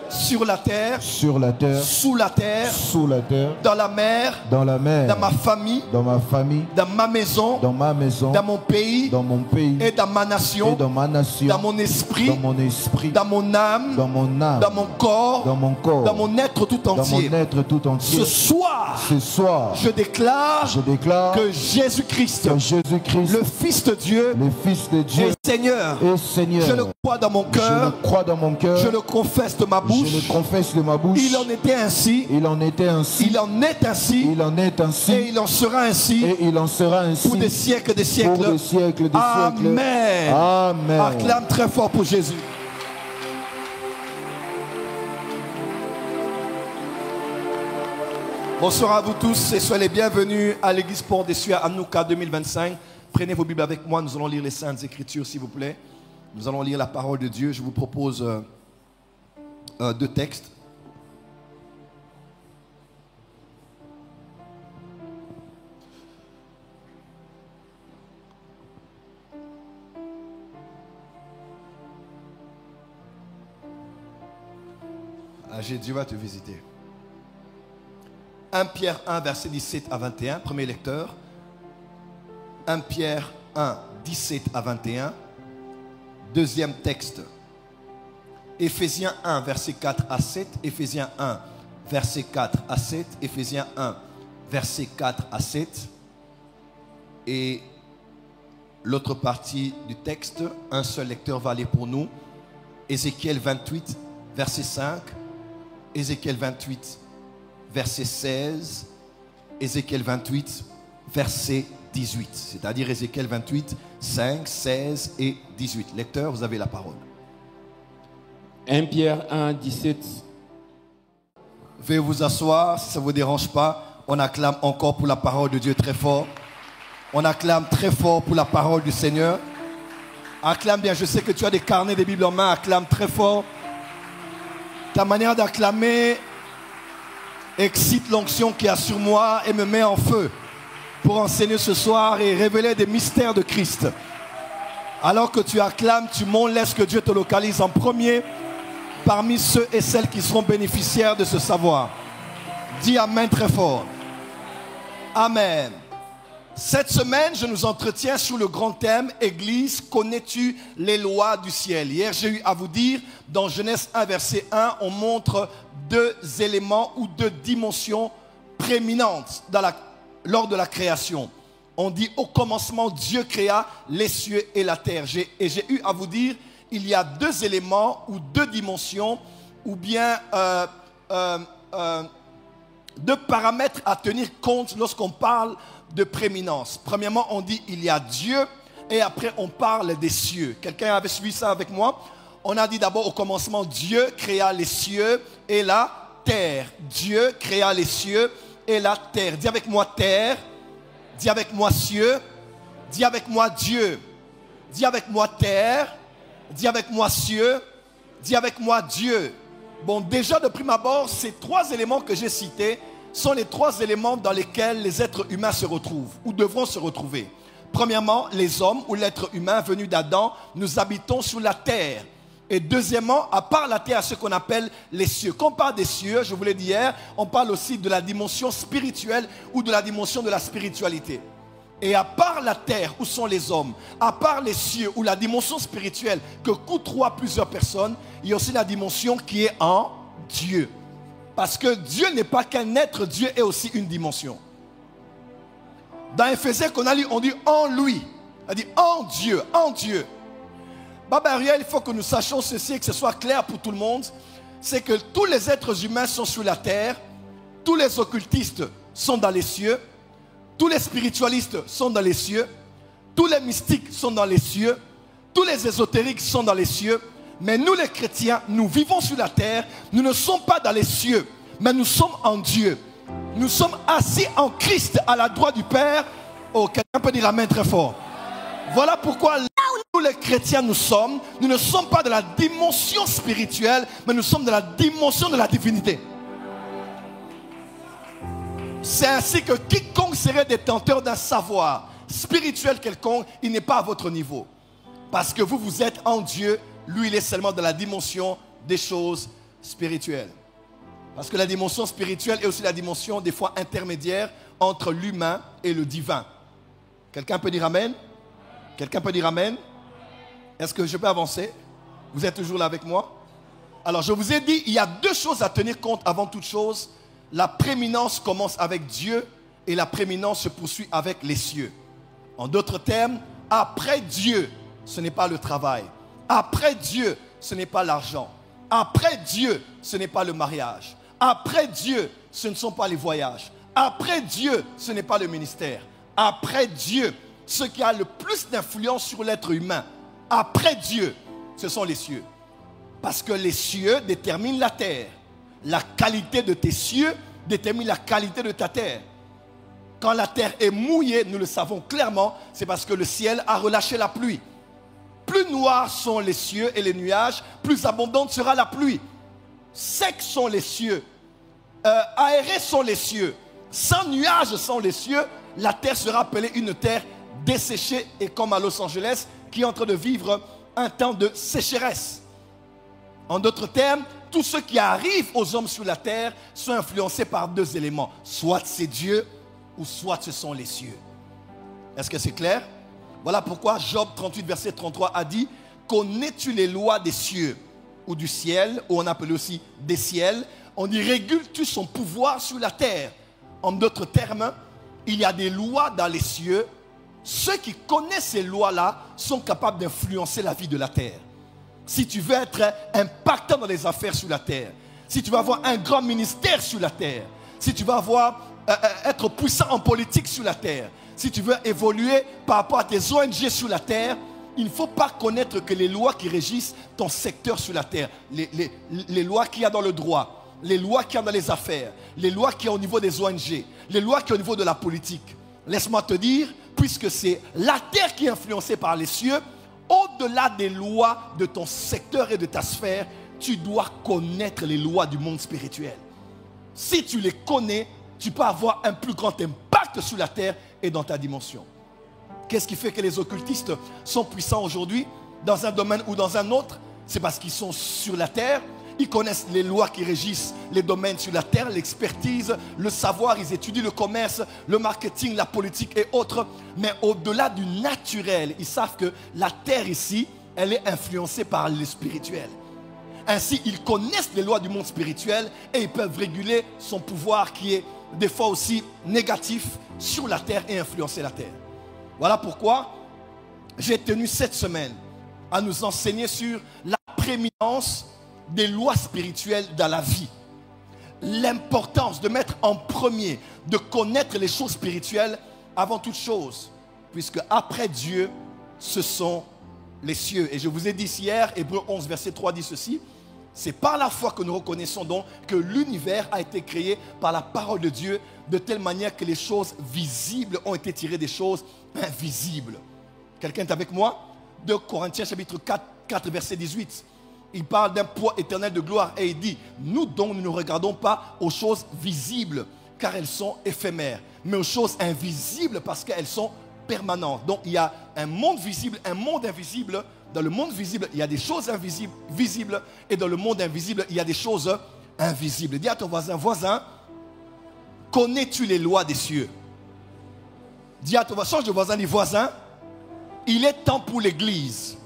sur la terre, sous la terre, dans la mer, dans ma famille, dans ma maison, dans mon pays, et dans ma nation, dans mon esprit, dans mon âme, dans mon corps, dans mon être tout entier. Ce soir, je déclare que Jésus-Christ, le Fils de Dieu, est Seigneur. Je le crois dans mon cœur, je le confesse de ma bouche. Il en était ainsi. Il en est ainsi. Et il en sera ainsi. Pour des siècles des siècles. Amen. Amen. Acclame très fort pour Jésus. Bonsoir à vous tous et soyez les bienvenus à l'église Port des Cieux à Hanouka 2025. Prenez vos Bibles avec moi, nous allons lire les Saintes Écritures s'il vous plaît. Nous allons lire la parole de Dieu. Je vous propose deux textes. Dieu va te visiter. 1 Pierre 1, verset 17 à 21, premier lecteur. 1 Pierre 1, 17 à 21. Deuxième texte. Éphésiens 1, verset 4 à 7. Éphésiens 1, verset 4 à 7. Éphésiens 1, verset 4 à 7. Et l'autre partie du texte, un seul lecteur va aller pour nous. Ézéchiel 28, verset 5. Ézéchiel 28, verset 16. Ézéchiel 28, verset 18. C'est-à-dire Ézéchiel 28, 5, 16 et 18. Lecteur, vous avez la parole. 1 Pierre 1, 17. Veuillez vous asseoir, si ça ne vous dérange pas. On acclame encore pour la parole de Dieu très fort. On acclame très fort pour la parole du Seigneur. Acclame bien, je sais que tu as des carnets de Bible en main. Acclame très fort. Ta manière d'acclamer excite l'onction qui a sur moi et me met en feu pour enseigner ce soir et révéler des mystères de Christ. Alors que tu acclames, tu montes, laisse que Dieu te localise en premier parmi ceux et celles qui seront bénéficiaires de ce savoir. Dis Amen très fort. Amen. Cette semaine, je nous entretiens sur le grand thème « Église, connais-tu les lois du ciel ?» Hier, j'ai eu à vous dire, dans Genèse 1, verset 1, on montre deux éléments ou deux dimensions prééminentes lors de la création. On dit au commencement, Dieu créa les cieux et la terre. Et j'ai eu à vous dire, il y a deux éléments ou deux dimensions ou bien deux paramètres à tenir compte lorsqu'on parle de prééminence. Premièrement, on dit il y a Dieu et après on parle des cieux. Quelqu'un avait suivi ça avec moi? On a dit d'abord au commencement, Dieu créa les cieux et la terre. Dieu créa les cieux et la terre. Dis avec moi terre. Dis avec moi cieux. Dis avec moi Dieu. Dis avec moi terre. Dis avec moi cieux. Dis avec moi Dieu. Bon, déjà de prime abord, ces trois éléments que j'ai cités sont les trois éléments dans lesquels les êtres humains se retrouvent ou devront se retrouver. Premièrement, les hommes ou l'être humain venu d'Adam, nous habitons sur la terre. Et deuxièmement, à part la terre, ce qu'on appelle les cieux. Quand on parle des cieux, je vous l'ai dit hier, on parle aussi de la dimension spirituelle ou de la dimension de la spiritualité. Et à part la terre, où sont les hommes, à part les cieux ou la dimension spirituelle que côtoient plusieurs personnes, il y a aussi la dimension qui est en Dieu. Parce que Dieu n'est pas qu'un être, Dieu est aussi une dimension. Dans Éphésiens qu'on a lu, on dit en lui. On dit en Dieu, en Dieu. Baba Ariel, il faut que nous sachions ceci et que ce soit clair pour tout le monde. C'est que tous les êtres humains sont sur la terre. Tous les occultistes sont dans les cieux. Tous les spiritualistes sont dans les cieux. Tous les mystiques sont dans les cieux. Tous les ésotériques sont dans les cieux. Mais nous les chrétiens, nous vivons sur la terre. Nous ne sommes pas dans les cieux, mais nous sommes en Dieu. Nous sommes assis en Christ à la droite du Père. Oh, quelqu'un peut dire Amen très fort. Voilà pourquoi là où nous les chrétiens nous ne sommes pas de la dimension spirituelle, mais nous sommes de la dimension de la divinité. C'est ainsi que quiconque serait détenteur d'un savoir spirituel quelconque, il n'est pas à votre niveau. Parce que vous êtes en Dieu, lui il est seulement dans la dimension des choses spirituelle. Parce que la dimension spirituelle est aussi la dimension des fois intermédiaire entre l'humain et le divin. Quelqu'un peut dire amen? Quelqu'un peut dire amen? Est-ce que je peux avancer? Vous êtes toujours là avec moi? Alors je vous ai dit, il y a deux choses à tenir compte avant toute chose. La prééminence commence avec Dieu et la prééminence se poursuit avec les cieux. En d'autres termes, après Dieu, ce n'est pas le travail. Après Dieu, ce n'est pas l'argent. Après Dieu, ce n'est pas le mariage. Après Dieu, ce ne sont pas les voyages. Après Dieu, ce n'est pas le ministère. Après Dieu, ce qui a le plus d'influence sur l'être humain, après Dieu, ce sont les cieux. Parce que les cieux déterminent la terre. La qualité de tes cieux détermine la qualité de ta terre. Quand la terre est mouillée, nous le savons clairement, c'est parce que le ciel a relâché la pluie. Plus noirs sont les cieux et les nuages, plus abondante sera la pluie. Secs sont les cieux, aérés sont les cieux, sans nuages sont les cieux, la terre sera appelée une terre desséchée et comme à Los Angeles, qui est en train de vivre un temps de sécheresse. En d'autres termes, tout ce qui arrive aux hommes sur la terre sont influencés par deux éléments. Soit c'est Dieu, ou soit ce sont les cieux. Est-ce que c'est clair? Voilà pourquoi Job 38, verset 33 a dit « Connais-tu les lois des cieux ou du ciel, ou on appelle aussi des ciels, on y régule-tu son pouvoir sur la terre ?» En d'autres termes, il y a des lois dans les cieux. Ceux qui connaissent ces lois-là sont capables d'influencer la vie de la terre. Si tu veux être impactant dans les affaires sur la terre, si tu veux avoir un grand ministère sur la terre, si tu veux être puissant en politique sur la terre, si tu veux évoluer par rapport à tes ONG sur la terre, il ne faut pas connaître que les lois qui régissent ton secteur sur la terre, les lois qu'il y a dans le droit, les lois qu'il y a dans les affaires, les lois qu'il y a au niveau des ONG, les lois qu'il y a au niveau de la politique. Laisse-moi te dire, puisque c'est la terre qui est influencée par les cieux, au-delà des lois de ton secteur et de ta sphère, tu dois connaître les lois du monde spirituel. Si tu les connais, tu peux avoir un plus grand impact sur la terre et dans ta dimension. Qu'est-ce qui fait que les occultistes sont puissants aujourd'hui dans un domaine ou dans un autre? C'est parce qu'ils sont sur la terre, ils connaissent les lois qui régissent les domaines sur la terre, l'expertise, le savoir, ils étudient le commerce, le marketing, la politique et autres. Mais au-delà du naturel, ils savent que la terre ici, elle est influencée par le spirituel. Ainsi, ils connaissent les lois du monde spirituel et ils peuvent réguler son pouvoir qui est des fois aussi négatif sur la terre et influencer la terre. Voilà pourquoi j'ai tenu cette semaine à nous enseigner sur la prééminence des lois spirituelles dans la vie. L'importance de mettre en premier, de connaître les choses spirituelles avant toute chose. Puisque après Dieu, ce sont les cieux. Et je vous ai dit hier, Hébreux 11, verset 3 dit ceci. C'est par la foi que nous reconnaissons donc que l'univers a été créé par la parole de Dieu de telle manière que les choses visibles ont été tirées des choses invisibles. Quelqu'un est avec moi? 2 Corinthiens chapitre 4 verset 18. Il parle d'un poids éternel de gloire et il dit, nous donc nous ne regardons pas aux choses visibles car elles sont éphémères, mais aux choses invisibles parce qu'elles sont permanentes. Donc il y a un monde visible, un monde invisible. Dans le monde visible, il y a des choses visibles et dans le monde invisible, il y a des choses invisibles. Dis à ton voisin, connais-tu les lois des cieux? Dis à ton voisin, change de voisin, dis voisin, il est temps pour l'Église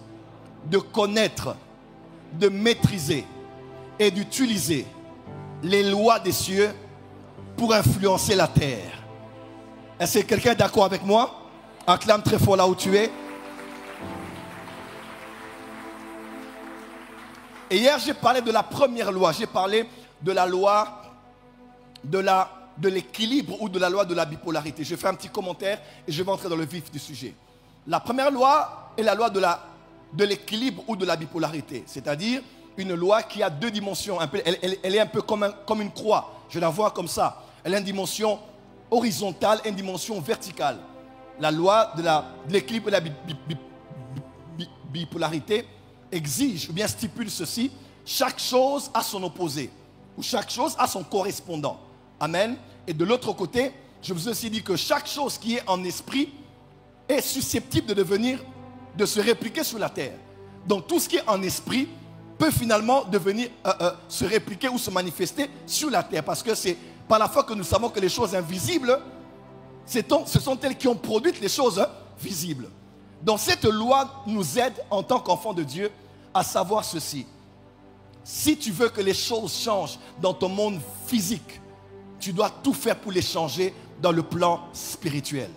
de connaître, de maîtriser et d'utiliser les lois des cieux pour influencer la terre. Est-ce que quelqu'un est d'accord avec moi? Acclame très fort là où tu es. Et hier, j'ai parlé de la première loi. J'ai parlé de la loi de l'équilibre ou de la loi de la bipolarité. Je fais un petit commentaire et je vais entrer dans le vif du sujet. La première loi est la loi de l'équilibre ou de la bipolarité. C'est-à-dire une loi qui a deux dimensions. Elle est un peu comme une croix. Je la vois comme ça. Elle a une dimension horizontale et une dimension verticale. La loi de l'équilibre et de la bipolarité exige ou bien stipule ceci: chaque chose a son opposé ou chaque chose a son correspondant. Amen. Et de l'autre côté, je vous ai aussi dit que chaque chose qui est en esprit est susceptible de se répliquer sur la terre. Donc tout ce qui est en esprit peut finalement devenir, se répliquer ou se manifester sur la terre. Parce que c'est par la foi que nous savons que les choses invisibles, ce sont elles qui ont produit les choses visibles. Donc cette loi nous aide en tant qu'enfants de Dieu à savoir ceci. Si tu veux que les choses changent dans ton monde physique, tu dois tout faire pour les changer dans le plan spirituel.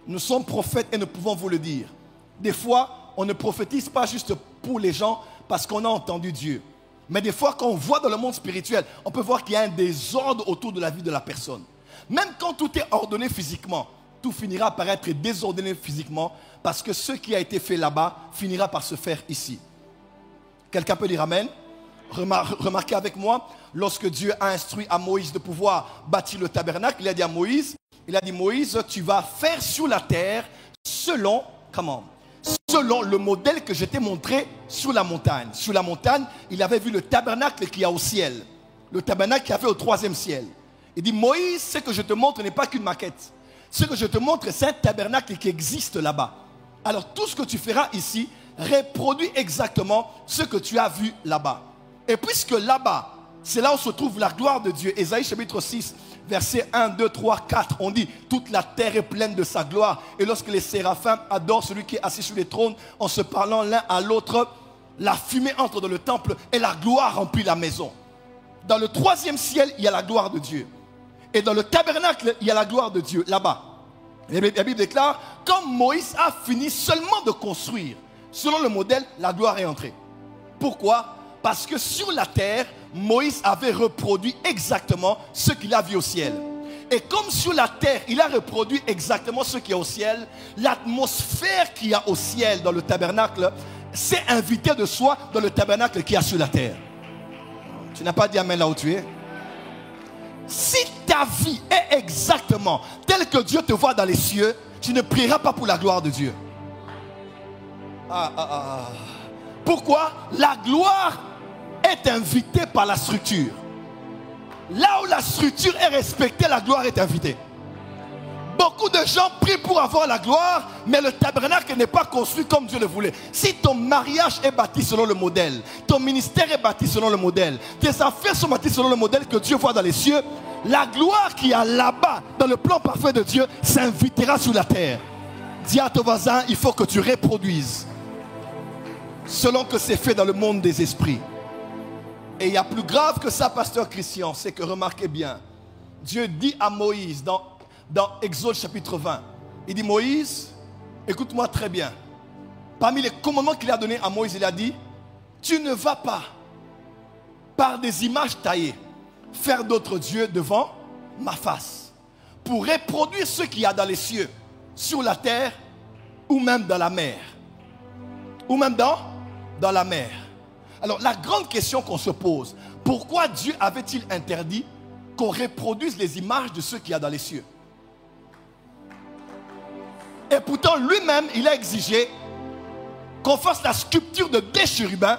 Nous sommes prophètes et nous pouvons vous le dire. Des fois, on ne prophétise pas juste pour les gens parce qu'on a entendu Dieu. Mais des fois, quand on voit dans le monde spirituel, on peut voir qu'il y a un désordre autour de la vie de la personne. Même quand tout est ordonné physiquement, tout finira par être désordonné physiquement parce que ce qui a été fait là-bas finira par se faire ici. Quelqu'un peut dire amen? Remarquez avec moi, lorsque Dieu a instruit à Moïse de pouvoir bâtir le tabernacle, il a dit à Moïse, Moïse, tu vas faire sur la terre selon, selon le modèle que je t'ai montré sur la montagne. Sur la montagne, il avait vu le tabernacle qu'il y a au ciel. Le tabernacle qu'il y avait au 3e ciel. Il dit, Moïse, ce que je te montre n'est pas qu'une maquette. Ce que je te montre, c'est un tabernacle qui existe là-bas. Alors tout ce que tu feras ici reproduit exactement ce que tu as vu là-bas. Et puisque là-bas, c'est là où se trouve la gloire de Dieu. Ésaïe chapitre 6, versets 1, 2, 3, 4. On dit, toute la terre est pleine de sa gloire. Et lorsque les séraphins adorent celui qui est assis sur les trônes, en se parlant l'un à l'autre, la fumée entre dans le temple et la gloire remplit la maison. Dans le 3e ciel, il y a la gloire de Dieu. Et dans le tabernacle, il y a la gloire de Dieu, là-bas. La Bible déclare, comme Moïse a fini seulement de construire, selon le modèle, la gloire est entrée. Pourquoi? Parce que sur la terre, Moïse avait reproduit exactement ce qu'il a vu au ciel. Et comme sur la terre, il a reproduit exactement ce qu'il y a au ciel, l'atmosphère qu'il y a au ciel dans le tabernacle s'est invitée de soi dans le tabernacle qu'il y a sur la terre. Tu n'as pas dit amen là où tu es? Si ta vie est exactement telle que Dieu te voit dans les cieux, tu ne prieras pas pour la gloire de Dieu. Pourquoi? La gloire est invitée par la structure. Là où la structure est respectée, la gloire est invitée. Beaucoup de gens prient pour avoir la gloire, mais le tabernacle n'est pas construit comme Dieu le voulait. Si ton mariage est bâti selon le modèle, ton ministère est bâti selon le modèle, tes affaires sont bâties selon le modèle que Dieu voit dans les cieux, la gloire qu'il y a là-bas, dans le plan parfait de Dieu, s'invitera sur la terre. Dis à ton voisin, il faut que tu reproduises selon que c'est fait dans le monde des esprits. Et il y a plus grave que ça, pasteur Christian, c'est que remarquez bien, Dieu dit à Moïse dans Exode chapitre 20, il dit, Moïse, écoute-moi très bien. Parmi les commandements qu'il a donnés à Moïse, il a dit, tu ne vas pas, par des images taillées, faire d'autres dieux devant ma face, pour reproduire ce qu'il y a dans les cieux, sur la terre, ou même dans la mer. Ou même dans la mer. Alors la grande question qu'on se pose, pourquoi Dieu avait-il interdit qu'on reproduise les images de ceux qu'il y a dans les cieux? Et pourtant lui-même, il a exigé qu'on fasse la sculpture de 2 chérubins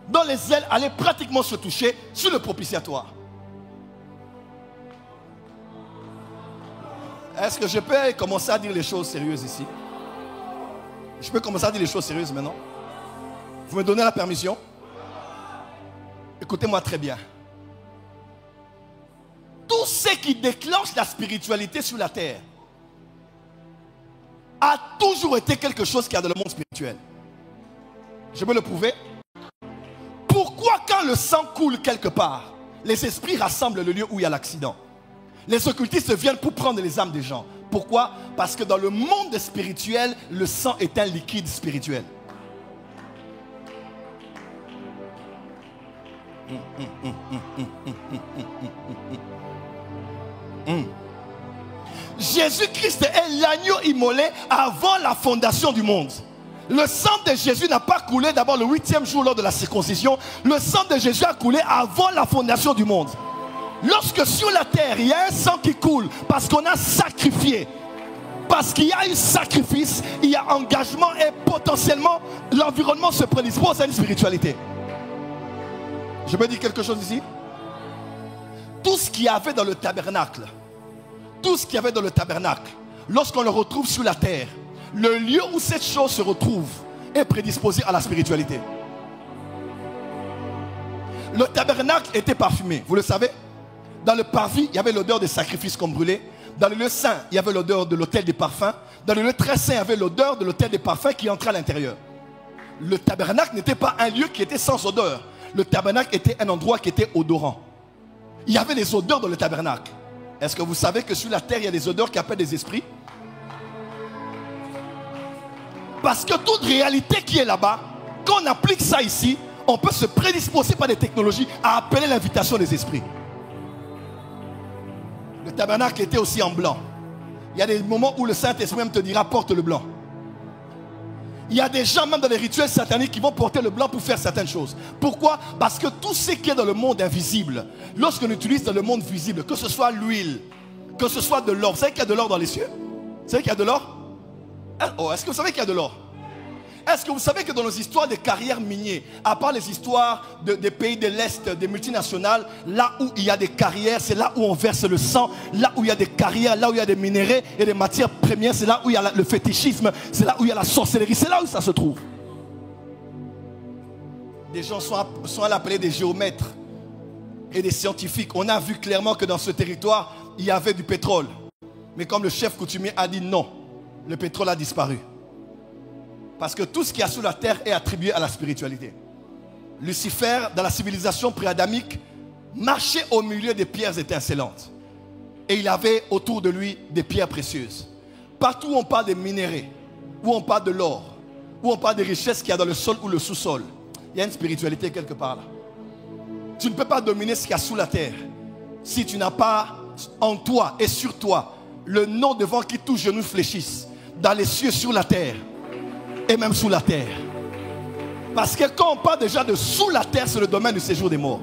dont les ailes allaient pratiquement se toucher sur le propitiatoire. Est-ce que je peux commencer à dire les choses sérieuses ici? Je peux commencer à dire les choses sérieuses maintenant? Vous me donnez la permission? Écoutez-moi très bien. Tout ce qui déclenche la spiritualité sur la terre a toujours été quelque chose qu'il y a dans le monde spirituel. Je peux le prouver. Pourquoi quand le sang coule quelque part, les esprits rassemblent le lieu où il y a l'accident? Les occultistes viennent pour prendre les âmes des gens. Pourquoi? Parce que dans le monde spirituel, le sang est un liquide spirituel. Jésus-Christ est l'agneau immolé avant la fondation du monde. Le sang de Jésus n'a pas coulé d'abord le 8e jour lors de la circoncision. Le sang de Jésus a coulé avant la fondation du monde. Lorsque sur la terre il y a un sang qui coule parce qu'on a sacrifié, parce qu'il y a eu sacrifice, il y a engagement et potentiellement l'environnement se prédispose à une spiritualité. Je peux dire quelque chose ici? Tout ce qu'il y avait dans le tabernacle, lorsqu'on le retrouve sur la terre, le lieu où cette chose se retrouve est prédisposé à la spiritualité. Le tabernacle était parfumé, vous le savez. Dans le parvis, il y avait l'odeur des sacrifices qu'on brûlait. Dans le lieu saint, il y avait l'odeur de l'autel des parfums. Dans le lieu très saint, il y avait l'odeur de l'autel des parfums qui entrait à l'intérieur. Le tabernacle n'était pas un lieu qui était sans odeur. Le tabernacle était un endroit qui était odorant. Il y avait les odeurs dans le tabernacle. Est-ce que vous savez que sur la terre, il y a des odeurs qui appellent des esprits? Parce que toute réalité qui est là-bas, quand on applique ça ici, on peut se prédisposer par des technologies à appeler l'invitation des esprits. Le tabernacle était aussi en blanc. Il y a des moments où le Saint-Esprit même te dira porte le blanc. Il y a des gens même dans les rituels sataniques qui vont porter le blanc pour faire certaines choses. Pourquoi? Parce que tout ce qui est dans le monde invisible, lorsqu'on utilise dans le monde visible, que ce soit l'huile, que ce soit de l'or. Vous savez qu'il y a de l'or dans les cieux? Vous savez qu'il y a de l'or? Oh, est-ce que vous savez qu'il y a de l'or? Est-ce que vous savez que dans nos histoires de carrières minières, à part les histoires des pays de l'Est, des multinationales, là où il y a des carrières, c'est là où on verse le sang, là où il y a des carrières, là où il y a des minéraux et des matières premières, c'est là où il y a le fétichisme, c'est là où il y a la sorcellerie, c'est là où ça se trouve. Des gens sont allés appeler des géomètres et des scientifiques. On a vu clairement que dans ce territoire, il y avait du pétrole. Mais comme le chef coutumier a dit non, le pétrole a disparu. Parce que tout ce qu'il y a sous la terre est attribué à la spiritualité. Lucifer, dans la civilisation pré-adamique, marchait au milieu des pierres étincelantes. Et il avait autour de lui des pierres précieuses. Partout où on parle des minéraux, où on parle de l'or, où on parle des richesses qu'il y a dans le sol ou le sous-sol, il y a une spiritualité quelque part là. Tu ne peux pas dominer ce qu'il y a sous la terre si tu n'as pas en toi et sur toi le nom devant qui tous genoux fléchissent, dans les cieux, sur la terre. Et même sous la terre. Parce que quand on parle déjà de sous la terre, c'est le domaine du séjour des morts.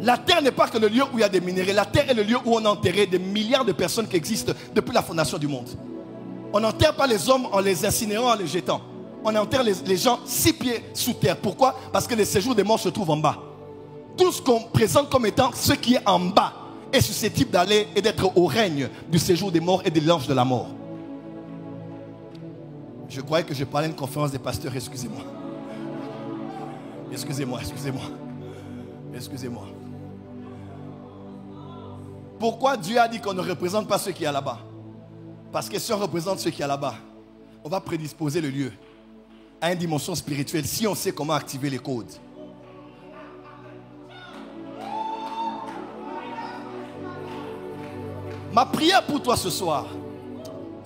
La terre n'est pas que le lieu où il y a des minéraux. La terre est le lieu où on a enterré des milliards de personnes qui existent depuis la fondation du monde. On n'enterre pas les hommes en les incinérant, en les jetant. On enterre les gens 6 pieds sous terre. Pourquoi? Parce que le séjour des morts se trouve en bas. Tout ce qu'on présente comme étant ce qui est en bas est susceptible d'aller et d'être au règne du séjour des morts et de l'ange de la mort. Je croyais que je parlais à une conférence des pasteurs, excusez-moi. Excusez-moi. Pourquoi Dieu a dit qu'on ne représente pas ce qui est là-bas? Parce que si on représente ce qui est là-bas, on va prédisposer le lieu à une dimension spirituelle si on sait comment activer les codes. Ma prière pour toi ce soir,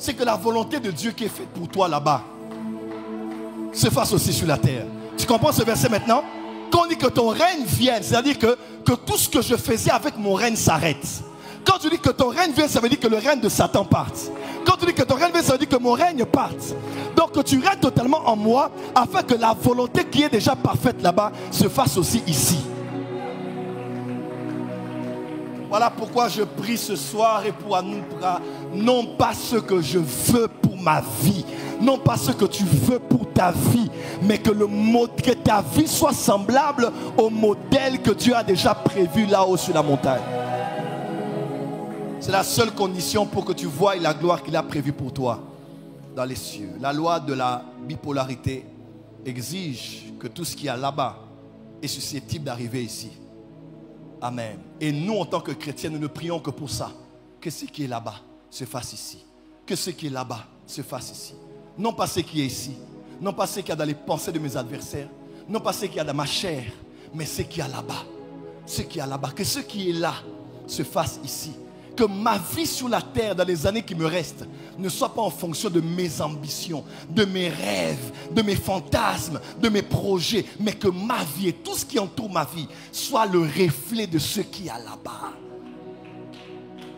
c'est que la volonté de Dieu qui est faite pour toi là-bas se fasse aussi sur la terre. Tu comprends ce verset maintenant? Quand on dit que ton règne vienne, c'est-à-dire que tout ce que je faisais avec mon règne s'arrête. Quand tu dis que ton règne vienne, ça veut dire que le règne de Satan parte. Quand tu dis que ton règne vienne, ça veut dire que mon règne parte. Donc que tu règnes totalement en moi afin que la volonté qui est déjà parfaite là-bas se fasse aussi ici. Voilà pourquoi je prie ce soir et pour Anoupra, non pas ce que je veux pour ma vie, non pas ce que tu veux pour ta vie, mais que ta vie soit semblable au modèle que Dieu a déjà prévu là-haut sur la montagne. C'est la seule condition pour que tu voies la gloire qu'il a prévue pour toi dans les cieux. La loi de la bipolarité exige que tout ce qui est là-bas est susceptible d'arriver ici. Amen. Et nous, en tant que chrétiens, nous ne prions que pour ça. Que ce qui est là-bas se fasse ici. Que ce qui est là-bas se fasse ici. Non pas ce qui est ici. Non pas ce qu'il y a dans les pensées de mes adversaires. Non pas ce qu'il y a dans ma chair. Mais ce qui est là-bas. Ce qui est là-bas. Que ce qui est là se fasse ici. Que ma vie sur la terre dans les années qui me restent ne soit pas en fonction de mes ambitions, de mes rêves, de mes fantasmes, de mes projets, mais que ma vie et tout ce qui entoure ma vie soit le reflet de ce qu'il y a là-bas.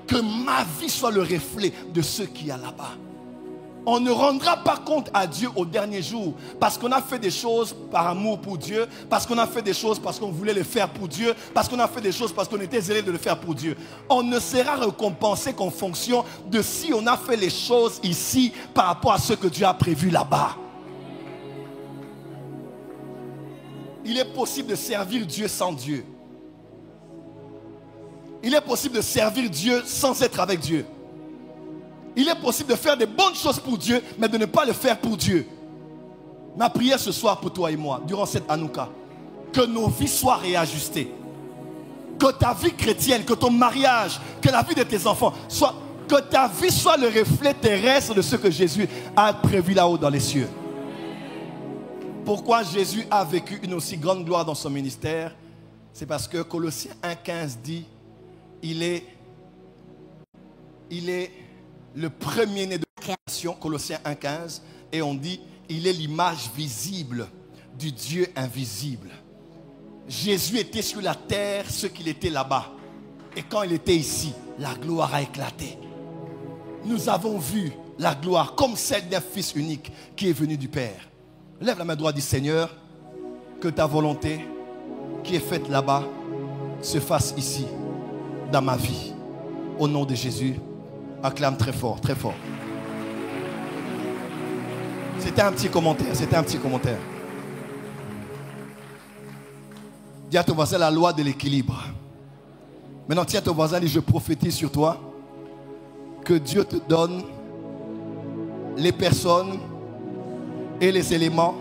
Que ma vie soit le reflet de ce qu'il y a là-bas. On ne rendra pas compte à Dieu au dernier jour parce qu'on a fait des choses par amour pour Dieu, parce qu'on a fait des choses parce qu'on voulait le faire pour Dieu, parce qu'on a fait des choses parce qu'on était zélé de le faire pour Dieu. On ne sera récompensé qu'en fonction de si on a fait les choses ici par rapport à ce que Dieu a prévu là-bas. Il est possible de servir Dieu sans Dieu. Il est possible de servir Dieu sans être avec Dieu. Il est possible de faire des bonnes choses pour Dieu, mais de ne pas le faire pour Dieu. Ma prière ce soir pour toi et moi, durant cette Hanouka, que nos vies soient réajustées Que ta vie chrétienne, que ton mariage, que la vie de tes enfants, que ta vie soit le reflet terrestre de ce que Jésus a prévu là-haut dans les cieux. Pourquoi Jésus a vécu une aussi grande gloire dans son ministère? C'est parce que Colossiens 1,15 dit, il est le premier-né de la création, Colossiens 1,15, et on dit, il est l'image visible du Dieu invisible. Jésus était sur la terre ce qu'il était là-bas. Et quand il était ici, la gloire a éclaté. Nous avons vu la gloire comme celle d'un Fils unique qui est venu du Père. Lève la main droite, dis Seigneur, que ta volonté qui est faite là-bas se fasse ici, dans ma vie. Au nom de Jésus, acclame très fort, très fort. C'était un petit commentaire, c'était un petit commentaire. Dis à ton voisin la loi de l'équilibre. Maintenant, tiens ton voisin et dis, je prophétise sur toi que Dieu te donne les personnes et les éléments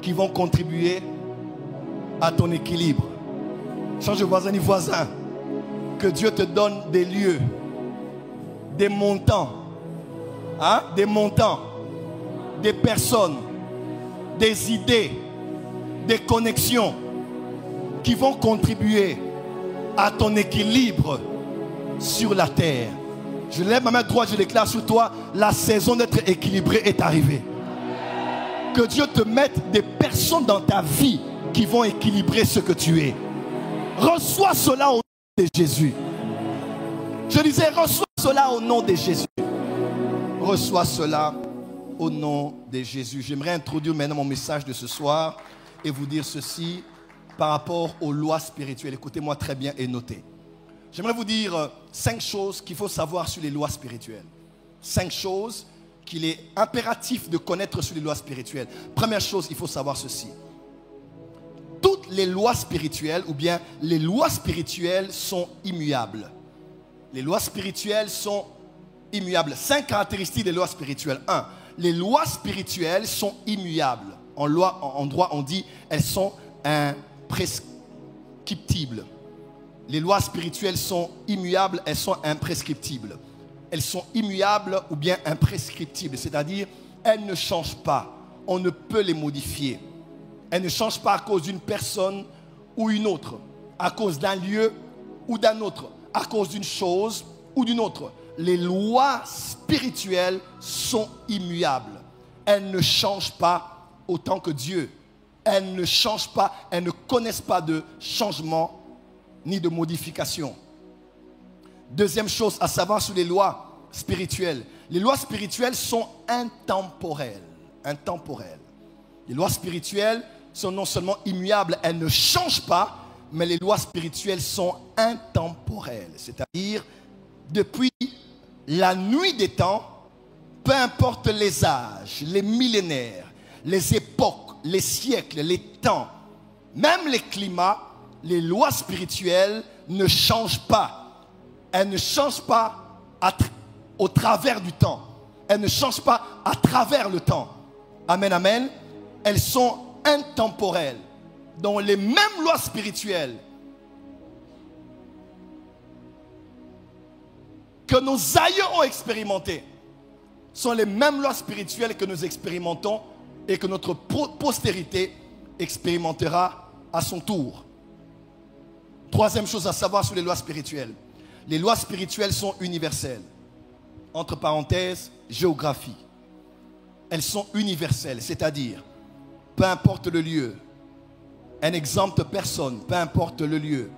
qui vont contribuer à ton équilibre. Change de voisin, dis voisin. Que Dieu te donne des lieux, des montants, des personnes, des idées, des connexions qui vont contribuer à ton équilibre sur la terre. Je lève ma main droite, je déclare sur toi, la saison d'être équilibré est arrivée. Que Dieu te mette des personnes dans ta vie qui vont équilibrer ce que tu es. Reçois cela au nom de Jésus. Je disais, reçois cela au nom de Jésus. Reçois cela au nom de Jésus. J'aimerais introduire maintenant mon message de ce soir et vous dire ceci par rapport aux lois spirituelles. Écoutez-moi très bien et notez. J'aimerais vous dire 5 choses qu'il faut savoir sur les lois spirituelles. 5 choses qu'il est impératif de connaître sur les lois spirituelles. Première chose, il faut savoir ceci. Toutes les lois spirituelles, ou bien les lois spirituelles sont immuables. Les lois spirituelles sont immuables. 5 caractéristiques des lois spirituelles. 1. Les lois spirituelles sont immuables. En droit, on dit elles sont imprescriptibles. Les lois spirituelles sont immuables, elles sont imprescriptibles. Elles sont immuables ou bien imprescriptibles, c'est-à-dire elles ne changent pas. On ne peut les modifier. Elles ne changent pas à cause d'une personne ou une autre, à cause d'un lieu ou d'un autre, à cause d'une chose ou d'une autre. Les lois spirituelles sont immuables. Elles ne changent pas autant que Dieu. Elles ne changent pas, elles ne connaissent pas de changement ni de modification. Deuxième chose à savoir sur les lois spirituelles. Les lois spirituelles sont intemporelles. Intemporelles. Les lois spirituelles sont non seulement immuables, elles ne changent pas, mais les lois spirituelles sont intemporelles. C'est-à-dire, depuis la nuit des temps, peu importe les âges, les millénaires, les époques, les siècles, les temps, même les climats, les lois spirituelles ne changent pas. Elles ne changent pas au travers du temps. Elles ne changent pas à travers le temps. Amen, amen. Elles sont intemporelles. Donc les mêmes lois spirituelles que nos aïeux ont expérimentées sont les mêmes lois spirituelles que nous expérimentons et que notre postérité expérimentera à son tour. Troisième chose à savoir sur les lois spirituelles. Les lois spirituelles sont universelles. Entre parenthèses, géographie. Elles sont universelles, c'est-à-dire, peu importe le lieu, un exemple de personne, peu importe le lieu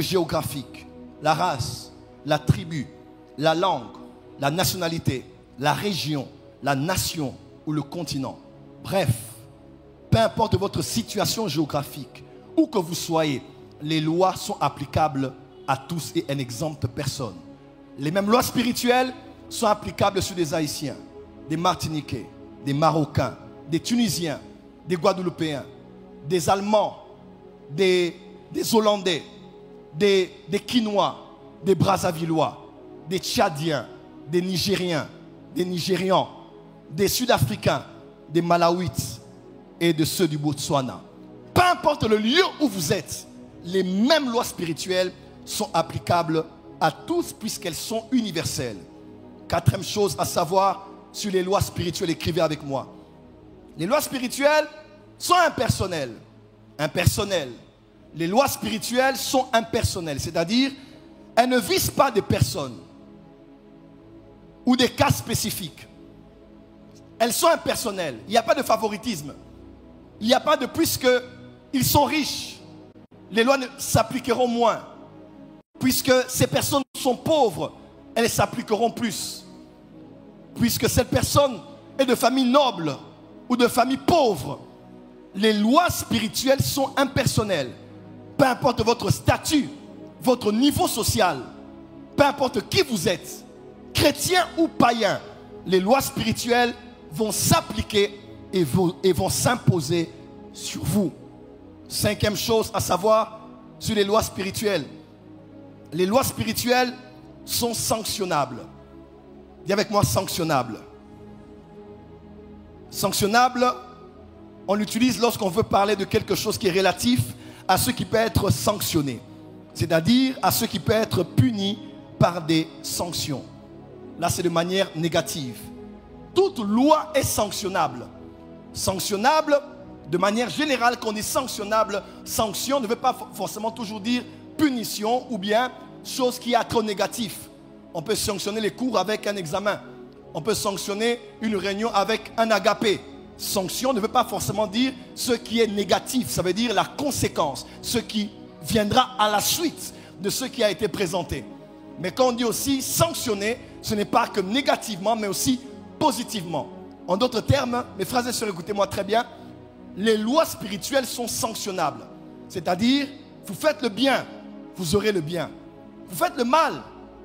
géographique, la race, la tribu, la langue, la nationalité, la région, la nation ou le continent. Bref, peu importe votre situation géographique, où que vous soyez, les lois sont applicables à tous et un exemple de personne. Les mêmes lois spirituelles sont applicables sur des Haïtiens, des Martiniquais, des Marocains, des Tunisiens, des Guadeloupéens, des Allemands, des Hollandais, des Quinois, des Brazzavillois, des Tchadiens, des Nigériens, des Nigérians, des Sud-Africains, des Malawites et de ceux du Botswana. Peu importe le lieu où vous êtes, les mêmes lois spirituelles sont applicables à tous puisqu'elles sont universelles. Quatrième chose à savoir sur les lois spirituelles, écrivez avec moi. Les lois spirituelles sont impersonnelles. Impersonnelles. Les lois spirituelles sont impersonnelles, c'est-à-dire elles ne visent pas des personnes ou des cas spécifiques. Elles sont impersonnelles. Il n'y a pas de favoritisme. Il n'y a pas de puisqu'ils sont riches, les lois s'appliqueront moins. Puisque ces personnes sont pauvres, elles s'appliqueront plus. Puisque cette personne est de famille noble ou de famille pauvre, les lois spirituelles sont impersonnelles. Peu importe votre statut, votre niveau social, peu importe qui vous êtes, chrétien ou païen, les lois spirituelles vont s'appliquer et vont s'imposer sur vous. Cinquième chose à savoir sur les lois spirituelles. Les lois spirituelles sont sanctionnables. Dis avec moi, sanctionnables. Sanctionnable, on l'utilise lorsqu'on veut parler de quelque chose qui est relatif à ce qui peut être sanctionné. C'est-à-dire à ce qui peut être puni par des sanctions. Là, c'est de manière négative. Toute loi est sanctionnable. Sanctionnable, de manière générale, quand on dit sanctionnable, sanction ne veut pas forcément toujours dire punition ou bien chose qui est trop négatif. On peut sanctionner les cours avec un examen. On peut sanctionner une réunion avec un agapé. Sanction ne veut pas forcément dire ce qui est négatif. Ça veut dire la conséquence, ce qui viendra à la suite de ce qui a été présenté. Mais quand on dit aussi sanctionner, ce n'est pas que négativement, mais aussi positivement. En d'autres termes, mes frères et sœurs, écoutez-moi très bien, les lois spirituelles sont sanctionnables. C'est-à-dire, vous faites le bien, vous aurez le bien. Vous faites le mal,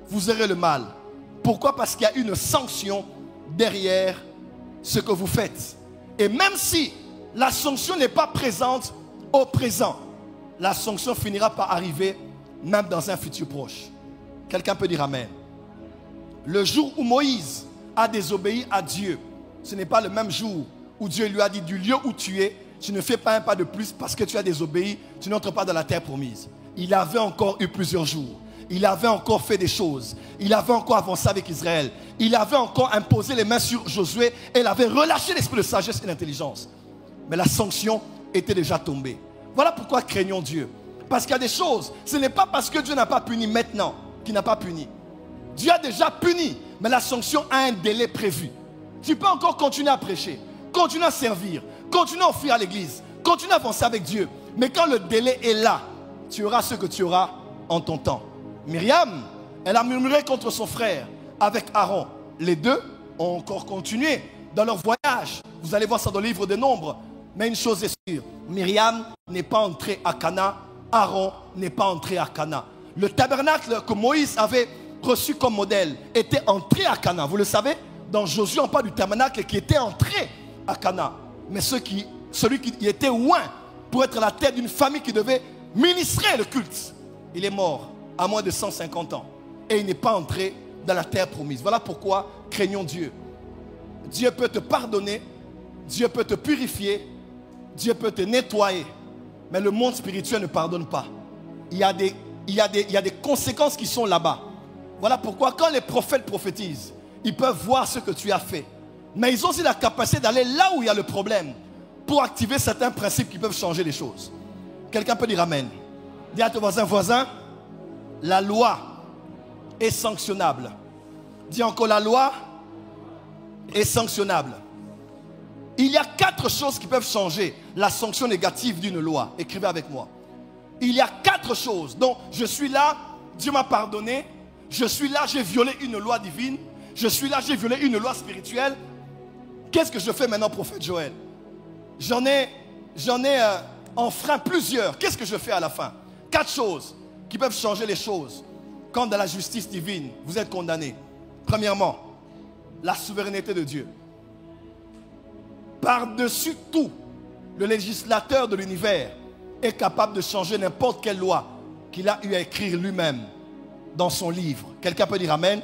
vous aurez le mal. Pourquoi? Parce qu'il y a une sanction derrière ce que vous faites. Et même si la sanction n'est pas présente au présent, la sanction finira par arriver même dans un futur proche. Quelqu'un peut dire Amen. Le jour où Moïse a désobéi à Dieu, ce n'est pas le même jour où Dieu lui a dit du lieu où tu es, tu ne fais pas un pas de plus parce que tu as désobéi, tu n'entres pas dans la terre promise. Il avait encore eu plusieurs jours. Il avait encore fait des choses. Il avait encore avancé avec Israël. Il avait encore imposé les mains sur Josué et il avait relâché l'esprit de sagesse et d'intelligence. Mais la sanction était déjà tombée. Voilà pourquoi craignons Dieu. Parce qu'il y a des choses, ce n'est pas parce que Dieu n'a pas puni maintenant qu'il n'a pas puni. Dieu a déjà puni, mais la sanction a un délai prévu. Tu peux encore continuer à prêcher, continuer à servir, continuer à offrir à l'église, continuer à avancer avec Dieu. Mais quand le délai est là, tu auras ce que tu auras en ton temps. Myriam, elle a murmuré contre son frère avec Aaron. Les deux ont encore continué dans leur voyage. Vous allez voir ça dans le livre des Nombres. Mais une chose est sûre, Myriam n'est pas entrée à Cana, Aaron n'est pas entré à Cana. Le tabernacle que Moïse avait reçu comme modèle était entré à Cana. Vous le savez, dans Josué, on parle du tabernacle qui était entré à Cana. Mais celui qui était loin pour être la tête d'une famille qui devait ministrer le culte, il est mort à moins de 150 ans. Et il n'est pas entré dans la terre promise. Voilà pourquoi craignons Dieu. Dieu peut te pardonner, Dieu peut te purifier, Dieu peut te nettoyer. Mais le monde spirituel ne pardonne pas. Il y a des conséquences qui sont là-bas. Voilà pourquoi quand les prophètes prophétisent, ils peuvent voir ce que tu as fait. Mais ils ont aussi la capacité d'aller là où il y a le problème pour activer certains principes qui peuvent changer les choses. Quelqu'un peut dire Amen. Dis à ton voisin, la loi est sanctionnable. Dis encore, la loi est sanctionnable. Il y a 4 choses qui peuvent changer la sanction négative d'une loi. Écrivez avec moi. Il y a 4 choses. Donc, je suis là, Dieu m'a pardonné. Je suis là, j'ai violé une loi divine. Je suis là, j'ai violé une loi spirituelle. Qu'est-ce que je fais maintenant, prophète Joël? J'en ai enfreint plusieurs. Qu'est-ce que je fais à la fin? 4 choses qui peuvent changer les choses. Quand dans la justice divine, vous êtes condamné. Premièrement, la souveraineté de Dieu. Par-dessus tout, le législateur de l'univers est capable de changer n'importe quelle loi qu'il a eu à écrire lui-même dans son livre. Quelqu'un peut dire Amen?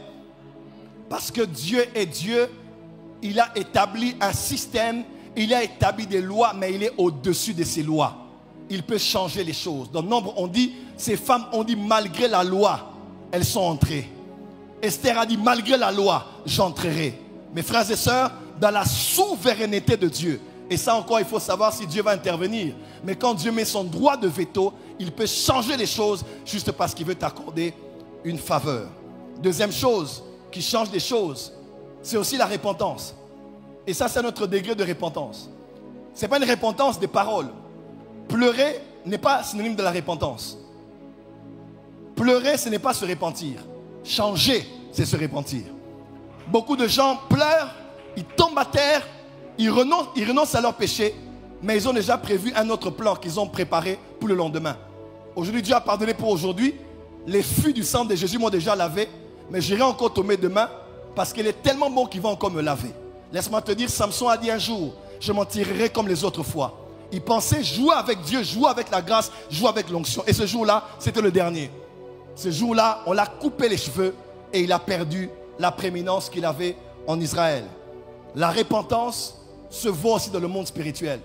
Parce que Dieu est Dieu, il a établi un système, il a établi des lois, mais il est au-dessus de ces lois. il peut changer les choses. Dans Nombre, on dit, ces femmes ont dit, malgré la loi, elles sont entrées. Esther a dit, malgré la loi, j'entrerai. Mes frères et sœurs, dans la souveraineté de Dieu, et ça encore, il faut savoir si Dieu va intervenir. Mais quand Dieu met son droit de veto, il peut changer les choses juste parce qu'il veut t'accorder une faveur. Deuxième chose qui change les choses, c'est aussi la repentance. Et ça, c'est notre degré de repentance. Ce n'est pas une repentance des paroles. Pleurer n'est pas synonyme de la repentance. Pleurer, ce n'est pas se repentir. Changer, c'est se repentir. Beaucoup de gens pleurent, ils tombent à terre, ils renoncent à leur péché, mais ils ont déjà prévu un autre plan qu'ils ont préparé pour le lendemain. Aujourd'hui, Dieu a pardonné pour aujourd'hui. Les flux du sang de Jésus m'ont déjà lavé, mais j'irai encore tomber demain parce qu'il est tellement bon qu'il va encore me laver. Laisse-moi te dire, Samson a dit un jour, je m'en tirerai comme les autres fois. Il pensait jouer avec Dieu, jouer avec la grâce, jouer avec l'onction. Et ce jour-là, c'était le dernier. Ce jour-là, on l'a coupé les cheveux et il a perdu la prééminence qu'il avait en Israël. La repentance se voit aussi dans le monde spirituel.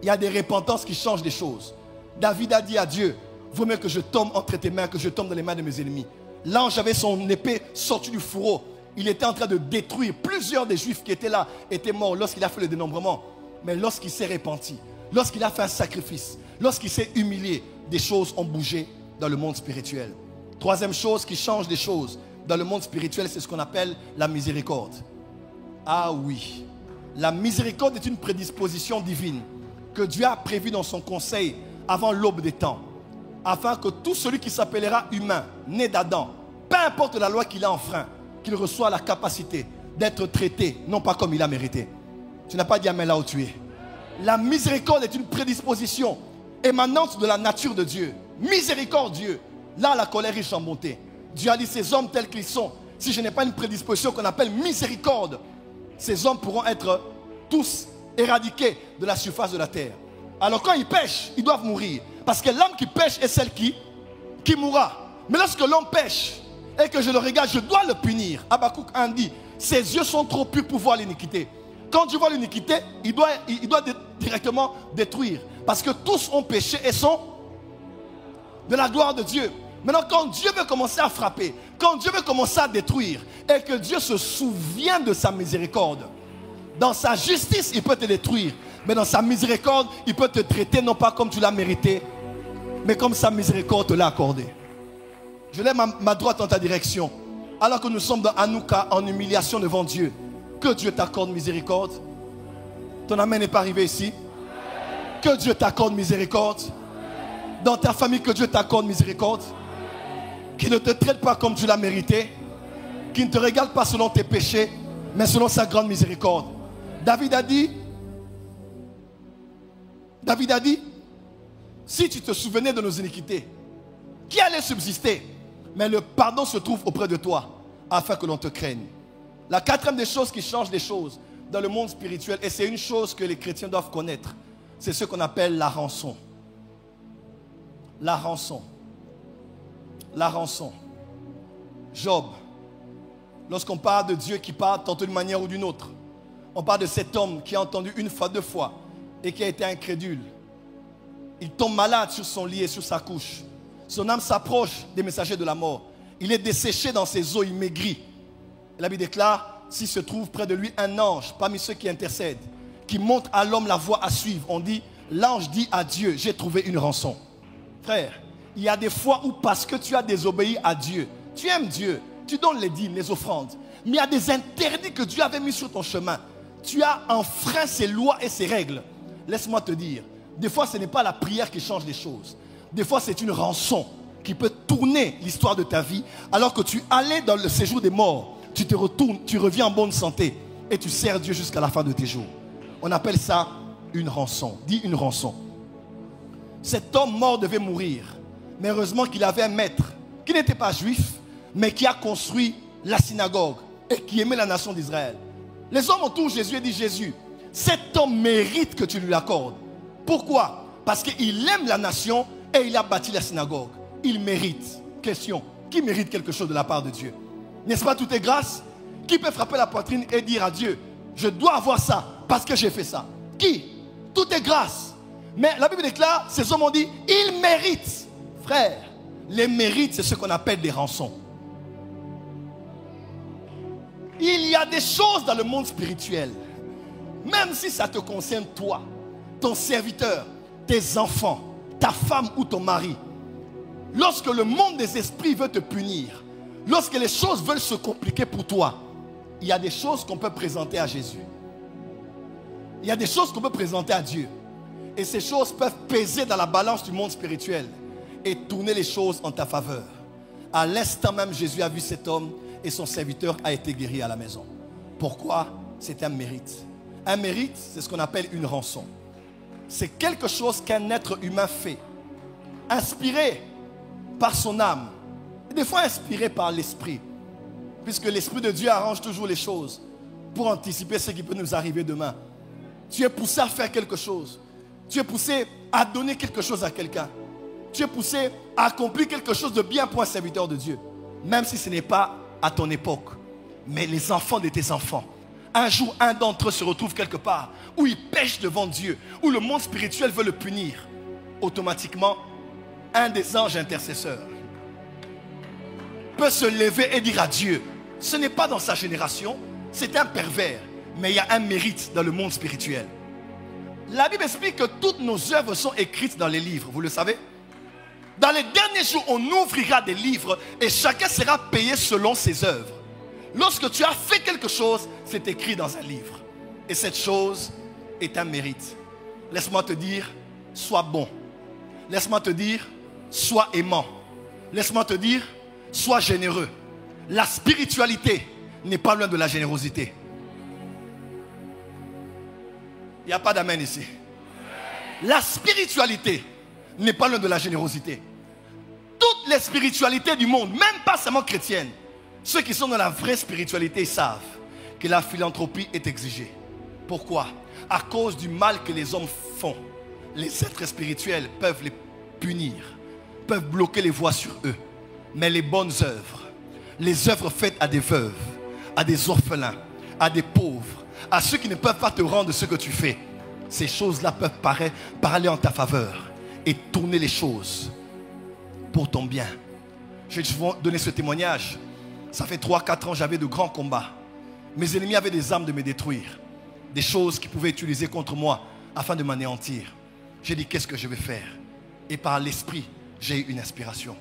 Il y a des repentances qui changent les choses. David a dit à Dieu, vaut mieux que je tombe entre tes mains que je tombe dans les mains de mes ennemis. L'ange avait son épée sortie du fourreau. Il était en train de détruire. Plusieurs des Juifs qui étaient là étaient morts lorsqu'il a fait le dénombrement. Mais lorsqu'il s'est repenti, lorsqu'il a fait un sacrifice, lorsqu'il s'est humilié, des choses ont bougé dans le monde spirituel. Troisième chose qui change les choses dans le monde spirituel, c'est ce qu'on appelle la miséricorde. Ah oui, la miséricorde est une prédisposition divine que Dieu a prévue dans son conseil avant l'aube des temps, afin que tout celui qui s'appellera humain, né d'Adam, peu importe la loi qu'il a enfreint, qu'il reçoit la capacité d'être traité, non pas comme il a mérité. Tu n'as pas dit amen là où tu es. La miséricorde est une prédisposition émanante de la nature de Dieu. Miséricordieux. Là, la colère riche en bonté. Dieu a dit, ces hommes tels qu'ils sont, si je n'ai pas une prédisposition qu'on appelle miséricorde, ces hommes pourront être tous éradiqués de la surface de la terre. Alors quand ils pêchent, ils doivent mourir. Parce que l'âme qui pêche est celle qui mourra. Mais lorsque l'homme pêche et que je le regarde, je dois le punir. Habakkuk 1 dit, ses yeux sont trop purs pour voir l'iniquité. Quand Dieu voit l'iniquité, il doit directement détruire. Parce que tous ont péché et sont de la gloire de Dieu. Maintenant, quand Dieu veut commencer à frapper, quand Dieu veut commencer à détruire, et que Dieu se souvient de sa miséricorde, dans sa justice, il peut te détruire. Mais dans sa miséricorde, il peut te traiter non pas comme tu l'as mérité, mais comme sa miséricorde te l'a accordé. Je lève ma droite en ta direction. Alors que nous sommes dans Hanouka en humiliation devant Dieu, que Dieu t'accorde miséricorde. Ton amen n'est pas arrivé ici. Que Dieu t'accorde miséricorde. Dans ta famille, que Dieu t'accorde miséricorde. Qu'il ne te traite pas comme tu l'as mérité. Qu'il ne te regarde pas selon tes péchés, mais selon sa grande miséricorde. David a dit, si tu te souvenais de nos iniquités, qui allait subsister? Mais le pardon se trouve auprès de toi, afin que l'on te craigne. La quatrième des choses qui changent les choses dans le monde spirituel, et c'est une chose que les chrétiens doivent connaître, c'est ce qu'on appelle la rançon. La rançon. La rançon. Job. Lorsqu'on parle de Dieu qui parle tantôt d'une manière ou d'une autre, on parle de cet homme qui a entendu une fois, deux fois et qui a été incrédule. Il tombe malade sur son lit et sur sa couche. Son âme s'approche des messagers de la mort. Il est desséché dans ses os, il maigrit. Et la Bible déclare, s'il se trouve près de lui un ange, parmi ceux qui intercèdent, qui montre à l'homme la voie à suivre, on dit, l'ange dit à Dieu, j'ai trouvé une rançon. Frère, il y a des fois où parce que tu as désobéi à Dieu, tu aimes Dieu, tu donnes les dîmes, les offrandes, mais il y a des interdits que Dieu avait mis sur ton chemin. Tu as enfreint ses lois et ses règles. Laisse-moi te dire, des fois ce n'est pas la prière qui change les choses. Des fois c'est une rançon qui peut tourner l'histoire de ta vie. Alors que tu allais dans le séjour des morts, tu te retournes, tu reviens en bonne santé et tu sers Dieu jusqu'à la fin de tes jours. On appelle ça une rançon. Dis une rançon. Cet homme mort devait mourir. Mais heureusement qu'il avait un maître qui n'était pas juif, mais qui a construit la synagogue et qui aimait la nation d'Israël. Les hommes entourent Jésus et disent, Jésus, cet homme mérite que tu lui l'accordes. Pourquoi? Parce qu'il aime la nation et il a bâti la synagogue. Il mérite. Question, qui mérite quelque chose de la part de Dieu? N'est-ce pas, tout est grâce? Qui peut frapper la poitrine et dire à Dieu, je dois avoir ça parce que j'ai fait ça? Qui? Tout est grâce. Mais la Bible déclare, ces hommes ont dit, ils méritent. Frère, les mérites, c'est ce qu'on appelle des rançons. Il y a des choses dans le monde spirituel, même si ça te concerne toi, ton serviteur, tes enfants, ta femme ou ton mari. Lorsque le monde des esprits veut te punir, lorsque les choses veulent se compliquer pour toi, il y a des choses qu'on peut présenter à Jésus. Il y a des choses qu'on peut présenter à Dieu. Et ces choses peuvent peser dans la balance du monde spirituel et tourner les choses en ta faveur. À l'instant même, Jésus a vu cet homme et son serviteur a été guéri à la maison. Pourquoi? C'est un mérite. Un mérite, c'est ce qu'on appelle une rançon. C'est quelque chose qu'un être humain fait, inspiré par son âme, et des fois inspiré par l'esprit, puisque l'Esprit de Dieu arrange toujours les choses pour anticiper ce qui peut nous arriver demain. Tu es poussé à faire quelque chose. Tu es poussé à donner quelque chose à quelqu'un. Tu es poussé à accomplir quelque chose de bien pour un serviteur de Dieu, même si ce n'est pas à ton époque. Mais les enfants de tes enfants, un jour, un d'entre eux se retrouve quelque part où il pêche devant Dieu, où le monde spirituel veut le punir. Automatiquement, un des anges intercesseurs peut se lever et dire à Dieu, ce n'est pas dans sa génération, c'est un pervers, mais il y a un mérite dans le monde spirituel. La Bible explique que toutes nos œuvres sont écrites dans les livres, vous le savez. Dans les derniers jours, on ouvrira des livres et chacun sera payé selon ses œuvres. Lorsque tu as fait quelque chose, c'est écrit dans un livre. Et cette chose est un mérite. Laisse-moi te dire, sois bon. Laisse-moi te dire, sois aimant. Laisse-moi te dire, sois généreux. La spiritualité n'est pas loin de la générosité. Il n'y a pas d'amen ici. La spiritualité n'est pas loin de la générosité. Toutes les spiritualités du monde, même pas seulement chrétiennes, ceux qui sont dans la vraie spiritualité savent que la philanthropie est exigée. Pourquoi? À cause du mal que les hommes font, les êtres spirituels peuvent les punir, peuvent bloquer les voies sur eux. Mais les bonnes œuvres, les œuvres faites à des veuves, à des orphelins, à des pauvres, à ceux qui ne peuvent pas te rendre ce que tu fais, ces choses-là peuvent parler en ta faveur et tourner les choses pour ton bien. Je vais souvent donner ce témoignage. Ça fait 3-4 ans, j'avais de grands combats. Mes ennemis avaient des armes de me détruire, des choses qu'ils pouvaient utiliser contre moi afin de m'anéantir. J'ai dit, qu'est-ce que je vais faire? Et par l'esprit, j'ai eu une inspiration.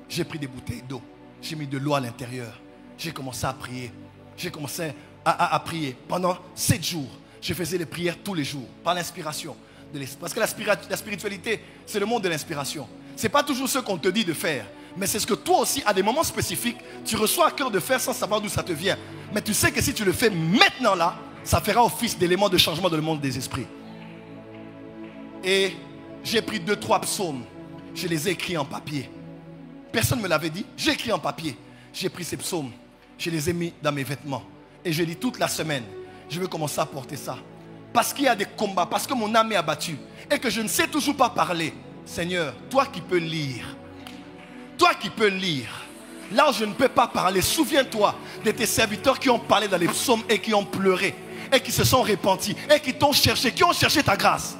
J'ai pris des bouteilles d'eau, j'ai mis de l'eau à l'intérieur. J'ai commencé à prier. J'ai commencé à prier. Pendant 7 jours, je faisais les prières tous les jours, par l'inspiration de l'esprit. Parce que la spiritualité, c'est le monde de l'inspiration. Ce n'est pas toujours ce qu'on te dit de faire, mais c'est ce que toi aussi, à des moments spécifiques, tu reçois à cœur de faire sans savoir d'où ça te vient. Mais tu sais que si tu le fais maintenant là, ça fera office d'élément de changement dans le monde des esprits. Et j'ai pris 2-3 psaumes, je les ai écrits en papier. Personne ne me l'avait dit, j'ai écrit en papier. J'ai pris ces psaumes, je les ai mis dans mes vêtements. Et je lis toute la semaine, je vais commencer à porter ça. Parce qu'il y a des combats, parce que mon âme est abattue et que je ne sais toujours pas parler. Seigneur, toi qui peux lire, là où je ne peux pas parler, souviens-toi de tes serviteurs qui ont parlé dans les psaumes et qui ont pleuré et qui se sont repentis et qui t'ont cherché, qui ont cherché ta grâce.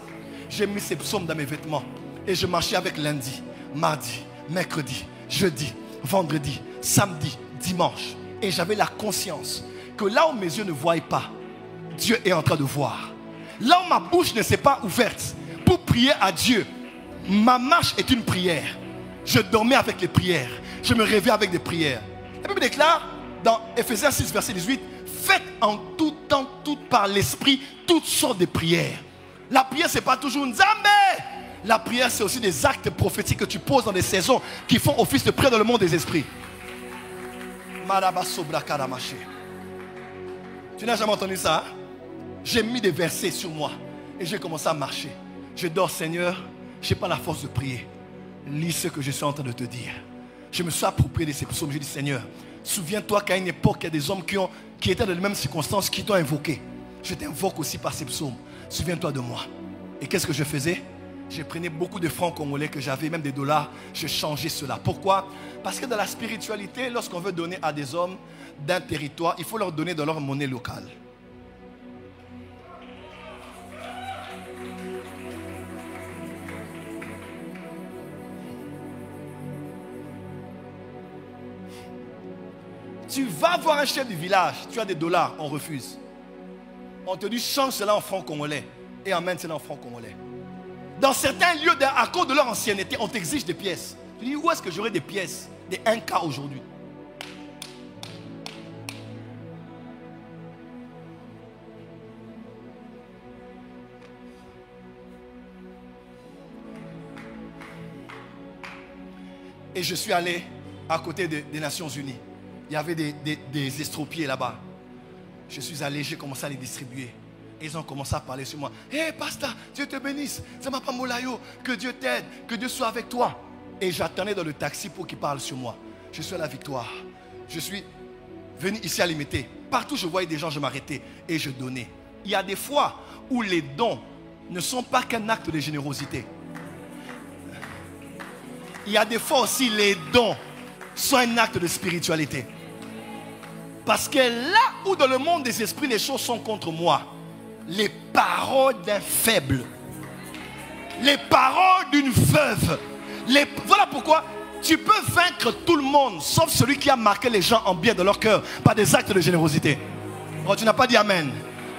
J'ai mis ces psaumes dans mes vêtements et je marchais avec lundi, mardi, mercredi, jeudi, vendredi, samedi, dimanche. Et j'avais la conscience que là où mes yeux ne voient pas, Dieu est en train de voir. Là où ma bouche ne s'est pas ouverte pour prier à Dieu, ma marche est une prière. Je dormais avec les prières. Je me réveillais avec des prières. La Bible déclare dans Ephésiens 6, verset 18, faites en tout temps, tout par l'esprit, toutes sortes de prières. La prière, ce n'est pas toujours Nzambe. La prière, c'est aussi des actes prophétiques que tu poses dans des saisons qui font office de prière dans le monde des esprits. Tu n'as jamais entendu ça, hein? J'ai mis des versets sur moi et j'ai commencé à marcher. Je dors, Seigneur, je n'ai pas la force de prier. Lis ce que je suis en train de te dire. Je me suis approprié de ces psaumes. Je dis, Seigneur, souviens-toi qu'à une époque, il y a des hommes qui étaient dans les mêmes circonstances qui t'ont invoqué. Je t'invoque aussi par ces psaumes. Souviens-toi de moi. Et qu'est-ce que je faisais? Je prenais beaucoup de francs congolais que j'avais, même des dollars. Je changeais cela. Pourquoi? Parce que dans la spiritualité, lorsqu'on veut donner à des hommes d'un territoire, il faut leur donner dans leur monnaie locale. Tu vas voir un chef du village, tu as des dollars, on refuse. On te dit change cela en francs congolais et emmène cela en francs congolais. Dans certains lieux, à cause de leur ancienneté, on t'exige des pièces. Tu dis où est-ce que j'aurai des pièces, des 1K aujourd'hui? Et je suis allé à côté des Nations Unies. Il y avait des estropiés là-bas. Je suis allé, j'ai commencé à les distribuer. Et ils ont commencé à parler sur moi. Hé, pasteur, Dieu te bénisse. C'est ma Molayo. Que Dieu t'aide. Que Dieu soit avec toi. Et j'attendais dans le taxi pour qu'ils parlent sur moi. Je suis à la victoire. Je suis venu ici à l'imiter. Partout je voyais des gens, je m'arrêtais et je donnais. Il y a des fois où les dons ne sont pas qu'un acte de générosité. Il y a des fois aussi les dons sont un acte de spiritualité. Parce que là où dans le monde des esprits les choses sont contre moi, les paroles d'un faible, les paroles d'une veuve, voilà pourquoi tu peux vaincre tout le monde sauf celui qui a marqué les gens en bien de leur cœur par des actes de générosité. Oh, tu n'as pas dit amen.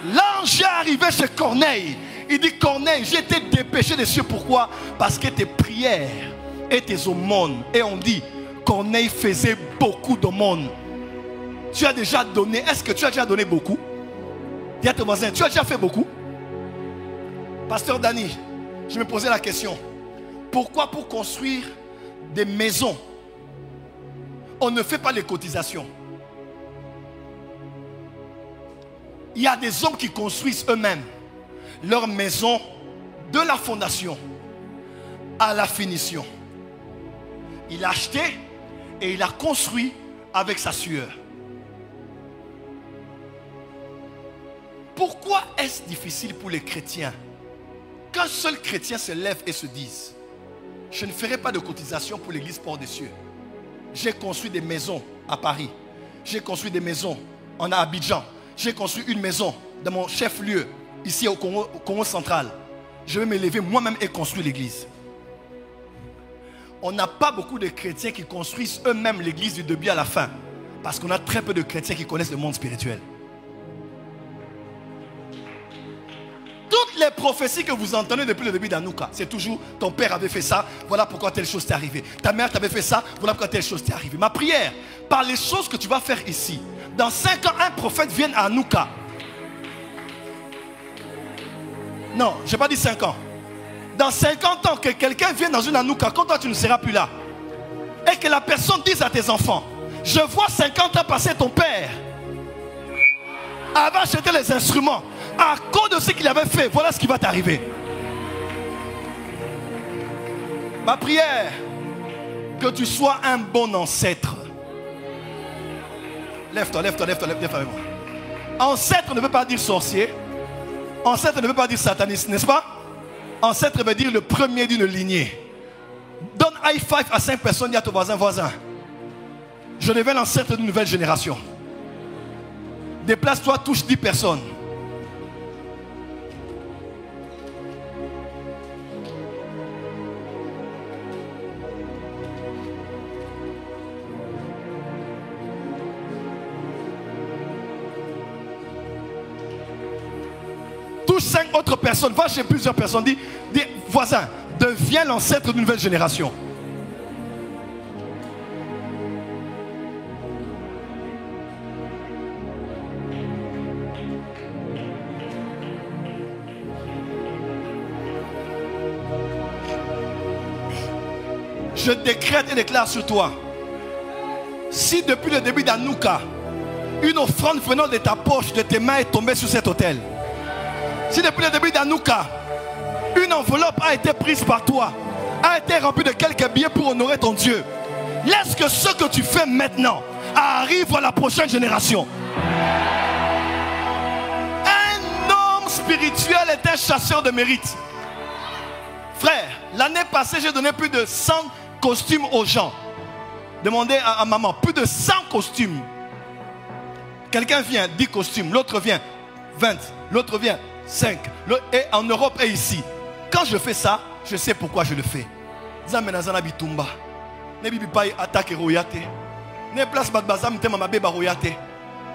L'ange est arrivé chez Corneille. Il dit Corneille, j'ai été dépêché des cieux. Pourquoi? Parce que tes prières et tes aumônes. Et on dit Corneille faisait beaucoup d'aumônes. Tu as déjà donné. Est-ce que tu as déjà donné beaucoup? Dis à ton voisin, tu as déjà fait beaucoup? Pasteur Dani, je me posais la question. Pourquoi pour construire des maisons, on ne fait pas les cotisations? Il y a des hommes qui construisent eux-mêmes leur maison de la fondation à la finition. Il a acheté et il a construit avec sa sueur. Pourquoi est-ce difficile pour les chrétiens qu'un seul chrétien se lève et se dise je ne ferai pas de cotisation pour l'église Port des Cieux? J'ai construit des maisons à Paris. J'ai construit des maisons en Abidjan. J'ai construit une maison dans mon chef-lieu, ici au Congo central. Je vais me lever moi-même et construire l'église. On n'a pas beaucoup de chrétiens qui construisent eux-mêmes l'église du début à la fin. Parce qu'on a très peu de chrétiens qui connaissent le monde spirituel. Toutes les prophéties que vous entendez depuis le début d'Anouka, c'est toujours ton père avait fait ça, voilà pourquoi telle chose t'est arrivée. Ta mère t'avait fait ça, voilà pourquoi telle chose t'est arrivée. Ma prière, par les choses que tu vas faire ici, dans 5 ans, un prophète vienne à Anouka. Non, je n'ai pas dit 5 ans. Dans 50 ans, que quelqu'un vienne dans une Anouka, quand toi tu ne seras plus là, et que la personne dise à tes enfants, je vois 50 ans passer ton père avait acheté les instruments. À cause de ce qu'il avait fait, voilà ce qui va t'arriver. Ma prière, que tu sois un bon ancêtre. Lève-toi, lève-toi, lève-toi, lève-toi avec moi. Ancêtre ne veut pas dire sorcier. Ancêtre ne veut pas dire sataniste, n'est-ce pas? Ancêtre veut dire le premier d'une lignée. Donne high five à 5 personnes, dis à ton voisin. Je deviens l'ancêtre d'une nouvelle génération. Déplace-toi, touche 10 personnes. Touche 5 autres personnes, va chez plusieurs personnes, dis voisin, deviens l'ancêtre d'une nouvelle génération. Je décrète et déclare sur toi, si depuis le début d'Anouka, une offrande venant de ta poche, de tes mains est tombée sur cet autel, si depuis le début d'Anouka, une enveloppe a été prise par toi, a été remplie de quelques billets pour honorer ton Dieu, laisse que ce que tu fais maintenant arrive à la prochaine génération. Un homme spirituel est un chasseur de mérite. Frère, l'année passée, j'ai donné plus de 100 costumes aux gens. Demandez à maman, plus de 100 costumes. Quelqu'un vient, 10 costumes, l'autre vient 20, l'autre vient 5. Et en Europe et ici, quand je fais ça, je sais pourquoi je le fais. Mes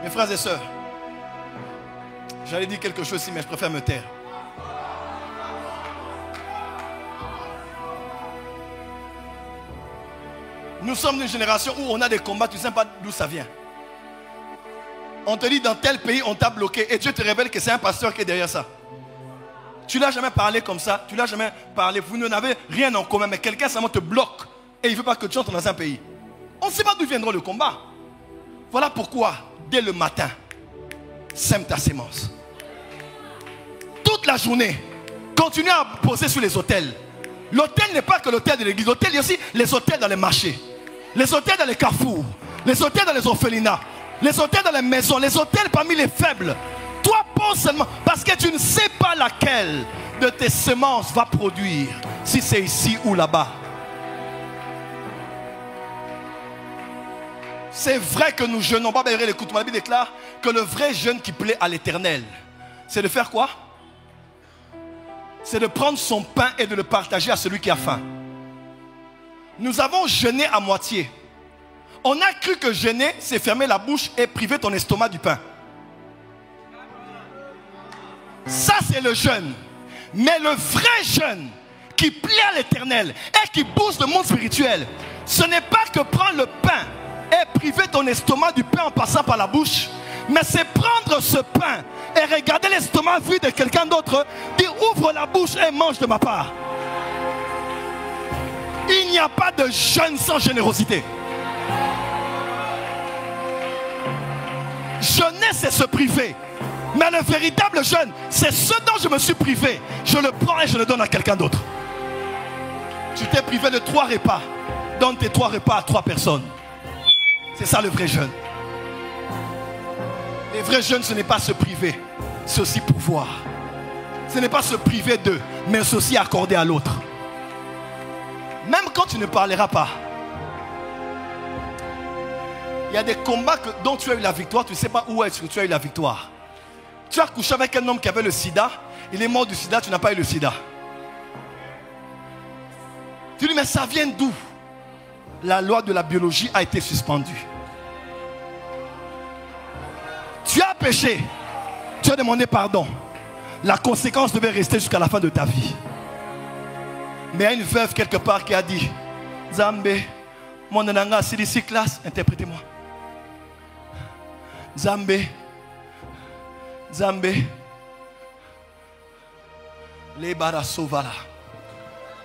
frères et sœurs, j'allais dire quelque chose ici, mais je préfère me taire. Nous sommes d'une génération où on a des combats, tu ne sais pas d'où ça vient. On te dit dans tel pays on t'a bloqué et Dieu te révèle que c'est un pasteur qui est derrière ça. Tu ne l'as jamais parlé comme ça, tu ne l'as jamais parlé, vous n'avez rien en commun, mais quelqu'un seulement te bloque et il ne veut pas que tu entres dans un pays. On ne sait pas d'où viendra le combat. Voilà pourquoi, dès le matin, sème ta sémence. Toute la journée, continue à poser sur les autels. L'autel n'est pas que l'autel de l'église, l'autel, il y a aussi les autels dans les marchés, les autels dans les carrefours, les autels dans les orphelinats, les autels dans les maisons, les autels parmi les faibles. Toi, pose seulement, parce que tu ne sais pas laquelle de tes semences va produire, si c'est ici ou là-bas. C'est vrai que nous jeûnons. La Bible déclare que le vrai jeûne qui plaît à l'Éternel, c'est de faire quoi? C'est de prendre son pain et de le partager à celui qui a faim. Nous avons jeûné à moitié. On a cru que jeûner, c'est fermer la bouche et priver ton estomac du pain. Ça, c'est le jeûne. Mais le vrai jeûne qui plaît à l'Éternel et qui booste le monde spirituel, ce n'est pas que prendre le pain et priver ton estomac du pain en passant par la bouche, mais c'est prendre ce pain et regarder l'estomac vide de quelqu'un d'autre, dire ouvre la bouche et mange de ma part. Il n'y a pas de jeûne sans générosité. Jeûner, c'est se priver. Mais le véritable jeûne, c'est ce dont je me suis privé. Je le prends et je le donne à quelqu'un d'autre. Tu t'es privé de 3 repas. Donne tes 3 repas à 3 personnes. C'est ça le vrai jeûne. Le vrai jeûne, ce n'est pas se priver, c'est aussi pouvoir. Ce n'est pas se priver d'eux, mais c'est aussi accorder à l'autre. Même quand tu ne parleras pas, il y a des combats dont tu as eu la victoire, tu ne sais pas où est-ce que tu as eu la victoire. Tu as couché avec un homme qui avait le sida, il est mort du sida, tu n'as pas eu le sida. Tu dis, mais ça vient d'où? La loi de la biologie a été suspendue. Tu as péché, tu as demandé pardon. La conséquence devait rester jusqu'à la fin de ta vie. Mais il y a une veuve quelque part qui a dit, Zambé, mon nanga c'est classe, interprétez-moi. Zambé, Zambé, les barasovala,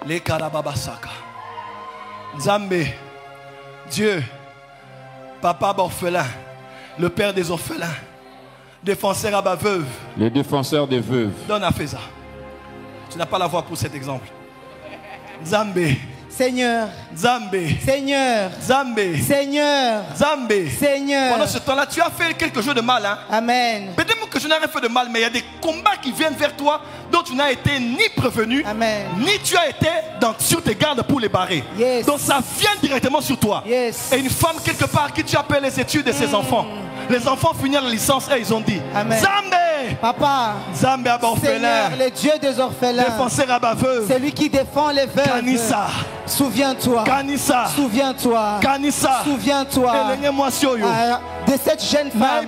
les karababasaka. Zambé, Dieu, papa orphelin, le père des orphelins, défenseur à ma veuve. Le défenseur des veuves. Donne à Feza. Tu n'as pas la voix pour cet exemple. Zambé. Seigneur. Zambé. Seigneur. Zambé. Seigneur. Zambé. Seigneur. Pendant ce temps-là, tu as fait quelque chose de mal. Hein? Amen. Peut-être que je n'ai rien fait de mal, mais il y a des combats qui viennent vers toi dont tu n'as été ni prévenu, Amen. ni tu as été sur tes gardes pour les barrer. Yes. Donc ça vient directement sur toi. Yes. Et une femme quelque part qui tu appelles les études de ses enfants. Les enfants finissent la licence et ils ont dit, Amen. Zambé. Papa. Zambé à orphelin. Seigneur, le Dieu des orphelins. Défenseur à ma veuve. Celui qui défend les veuves. Kanissa. Souviens-toi. Kanissa. Souviens-toi. Kanissa. Souviens-toi. De cette jeune femme.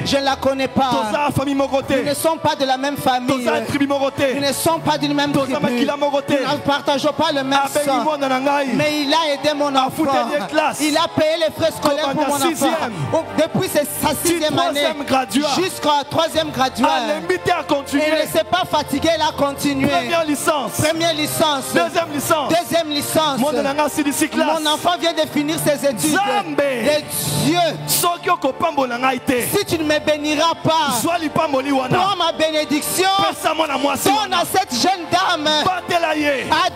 Je ne la connais pas. Nous ne sommes pas de la même famille. Nous ne sommes pas d'une même tribu. Nous ne partageons pas le même sang. Mais il a aidé mon enfant. Il a payé les frais scolaires pour mon enfant. Depuis sa 6e année jusqu'à 3e graduat. Il ne s'est pas fatigué, il a continué. Première licence. Deuxième licence. Mon enfant vient de finir ses études. Et Dieu, si tu ne me béniras pas, prends ma bénédiction, donne à cette jeune dame.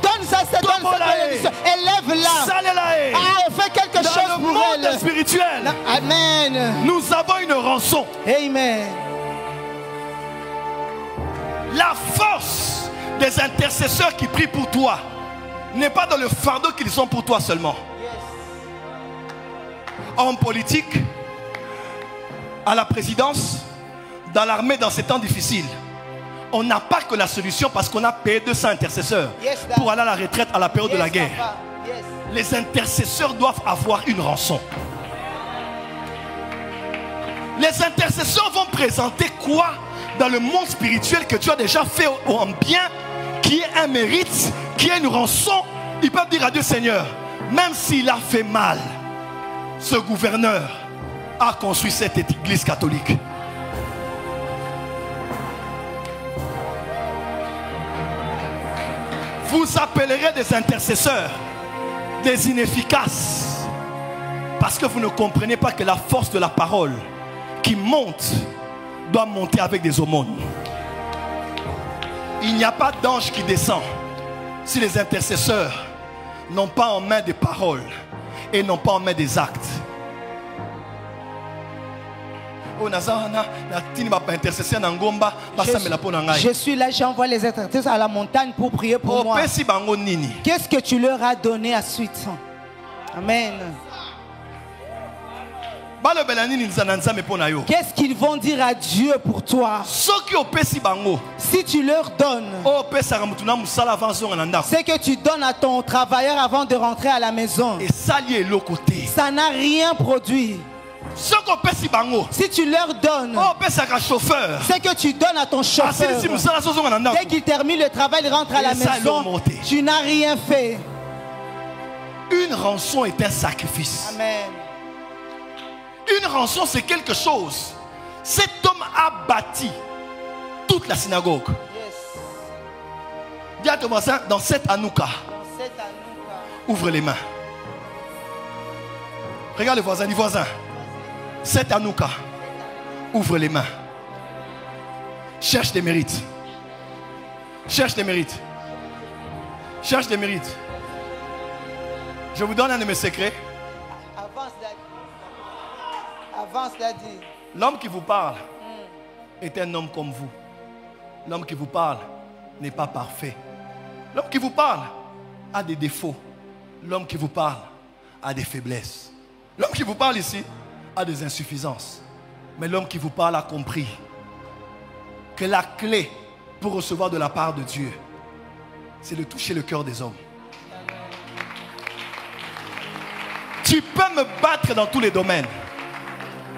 Donne ça, cette bénédiction. Élève-la. Fais quelque chose dans le pour monde elle. spirituel. Amen. Nous avons une rançon. Amen. La force des intercesseurs qui prient pour toi n'est pas dans le fardeau qu'ils sont pour toi seulement. Homme politique, à la présidence, dans l'armée, dans ces temps difficiles, on n'a pas que la solution parce qu'on a payé 200 intercesseurs pour aller à la retraite à la période de la guerre. Les intercesseurs doivent avoir une rançon. Les intercesseurs vont présenter quoi dans le monde spirituel que tu as déjà fait en bien, qui est un mérite, qui est une rançon. Ils peuvent dire à Dieu, Seigneur, même s'il a fait mal, ce gouverneur a construit cette église catholique. Vous appellerez des intercesseurs, des inefficaces, parce que vous ne comprenez pas que la force de la parole qui monte doit monter avec des aumônes. Il n'y a pas d'ange qui descend si les intercesseurs n'ont pas en main des paroles et n'ont pas en main des actes. Je suis là, j'envoie les intercesseurs à la montagne pour prier pour moi. Qu'est-ce que tu leur as donné à suite? Amen. Qu'est-ce qu'ils vont dire à Dieu pour toi? Si tu leur donnes ce que tu donnes à ton travailleur avant de rentrer à la maison, ça n'a rien produit. Si tu leur donnes ce que tu donnes à ton chauffeur, dès qu'il termine le travail, il rentre à la maison, tu n'as rien fait. Une rançon est un sacrifice. Amen. Une rançon, c'est quelque chose. Cet homme a bâti toute la synagogue. Yes. Dis à ton voisin, dans cette Hanouka, ouvre les mains. Regarde le voisin, dis voisin. Cette Hanouka, ouvre les mains. Cherche des mérites. Cherche des mérites. Cherche des mérites. Je vous donne un de mes secrets. Avance, Daddy. L'homme qui vous parle est un homme comme vous. L'homme qui vous parle n'est pas parfait. L'homme qui vous parle a des défauts. L'homme qui vous parle a des faiblesses. L'homme qui vous parle ici a des insuffisances. Mais l'homme qui vous parle a compris que la clé pour recevoir de la part de Dieu, c'est de toucher le cœur des hommes. Tu peux me battre dans tous les domaines,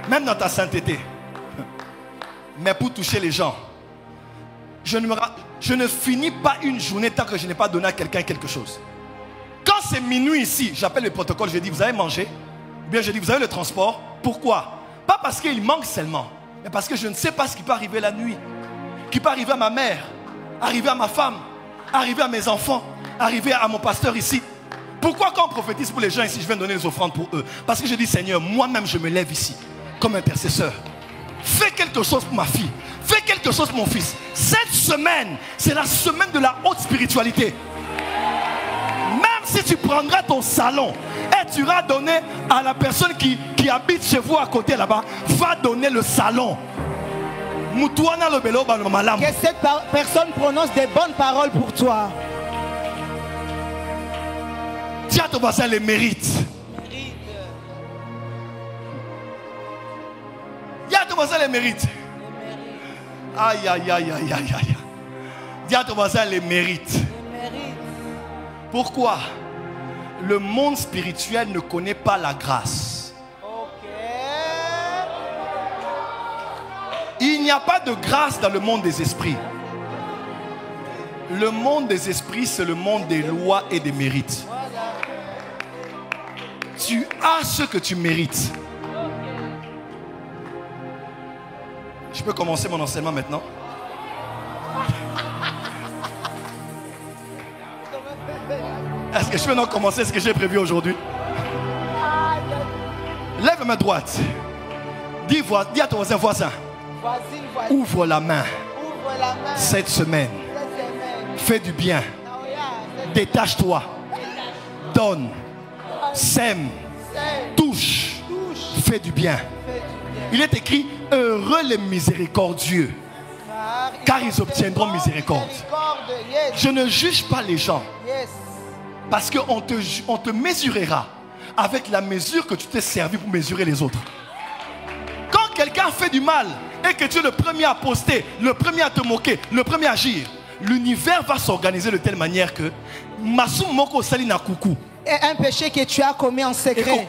même dans ta sainteté. Mais pour toucher les gens, je ne finis pas une journée tant que je n'ai pas donné à quelqu'un quelque chose. Quand c'est minuit ici, j'appelle le protocole, je dis, vous avez mangé? Ou bien je dis, vous avez le transport? Pourquoi? Pas parce qu'il manque seulement, mais parce que je ne sais pas ce qui peut arriver la nuit. Qui peut arriver à ma mère, arriver à ma femme, arriver à mes enfants, arriver à mon pasteur ici. Pourquoi quand on prophétise pour les gens ici, je viens donner les offrandes pour eux? Parce que je dis, Seigneur, moi-même je me lève ici comme intercesseur. Fais quelque chose pour ma fille. Fais quelque chose pour mon fils. Cette semaine, c'est la semaine de la haute spiritualité. Même si tu prendras ton salon et tu iras donner à la personne qui habite chez vous à côté là-bas, va donner le salon. Que cette personne prononce des bonnes paroles pour toi. Dis à ton voisin les mérites. Dis à ton voisin les mérites. Aïe, aïe, aïe, aïe, aïe, aïe. Dis à ton voisin les mérites. Pourquoi? Le monde spirituel ne connaît pas la grâce. Il n'y a pas de grâce dans le monde des esprits. Le monde des esprits, c'est le monde des lois et des mérites. Tu as ce que tu mérites. Je peux commencer mon enseignement maintenant? Est-ce que je peux donc commencer ce que j'ai prévu aujourd'hui? Lève ma droite. Dis à ton voisin. Ouvre la main. Cette semaine. Fais du bien. Détache-toi. Donne. Sème. Touche. Fais du bien. Il est écrit, heureux les miséricordieux, car ils obtiendront miséricorde. Je ne juge pas les gens, parce qu'on te mesurera avec la mesure que tu t'es servi pour mesurer les autres. Quand quelqu'un fait du mal et que tu es le premier à poster, le premier à te moquer, le premier à agir, l'univers va s'organiser de telle manière que Masum Moko Salina Kuku, un péché que tu as commis en secret,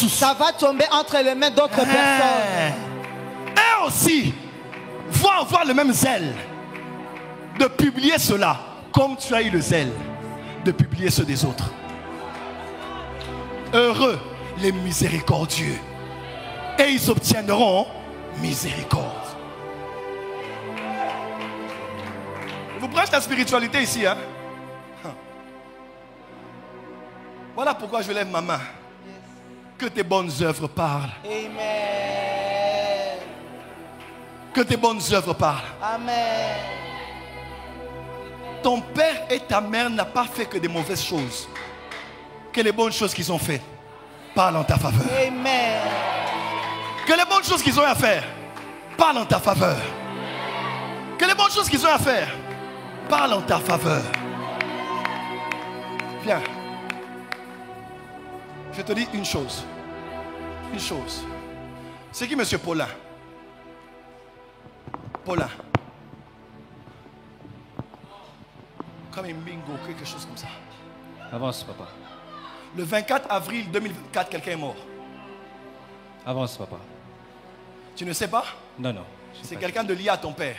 ça va tomber entre les mains d'autres personnes. Et aussi, vont avoir le même zèle de publier cela, comme tu as eu le zèle de publier ceux des autres. Heureux les miséricordieux, et ils obtiendront miséricorde. Vous prenez la spiritualité ici, hein? Voilà pourquoi je lève ma main. Que tes bonnes œuvres parlent. Amen. Que tes bonnes œuvres parlent. Amen. Ton père et ta mère n'ont pas fait que des mauvaises choses. Que les bonnes choses qu'ils ont faites parlent en ta faveur. Amen. Que les bonnes choses qu'ils ont à faire parlent en ta faveur. Que les bonnes choses qu'ils ont à faire parlent en ta faveur. Viens. Je te dis une chose. Une chose. C'est qui, monsieur Paulin? Paulin. Comme un bingo, quelque chose comme ça. Avance, papa. Le 24 avril 2024, quelqu'un est mort. Avance, papa. Tu ne sais pas? Non, non. C'est quelqu'un de lié à ton père.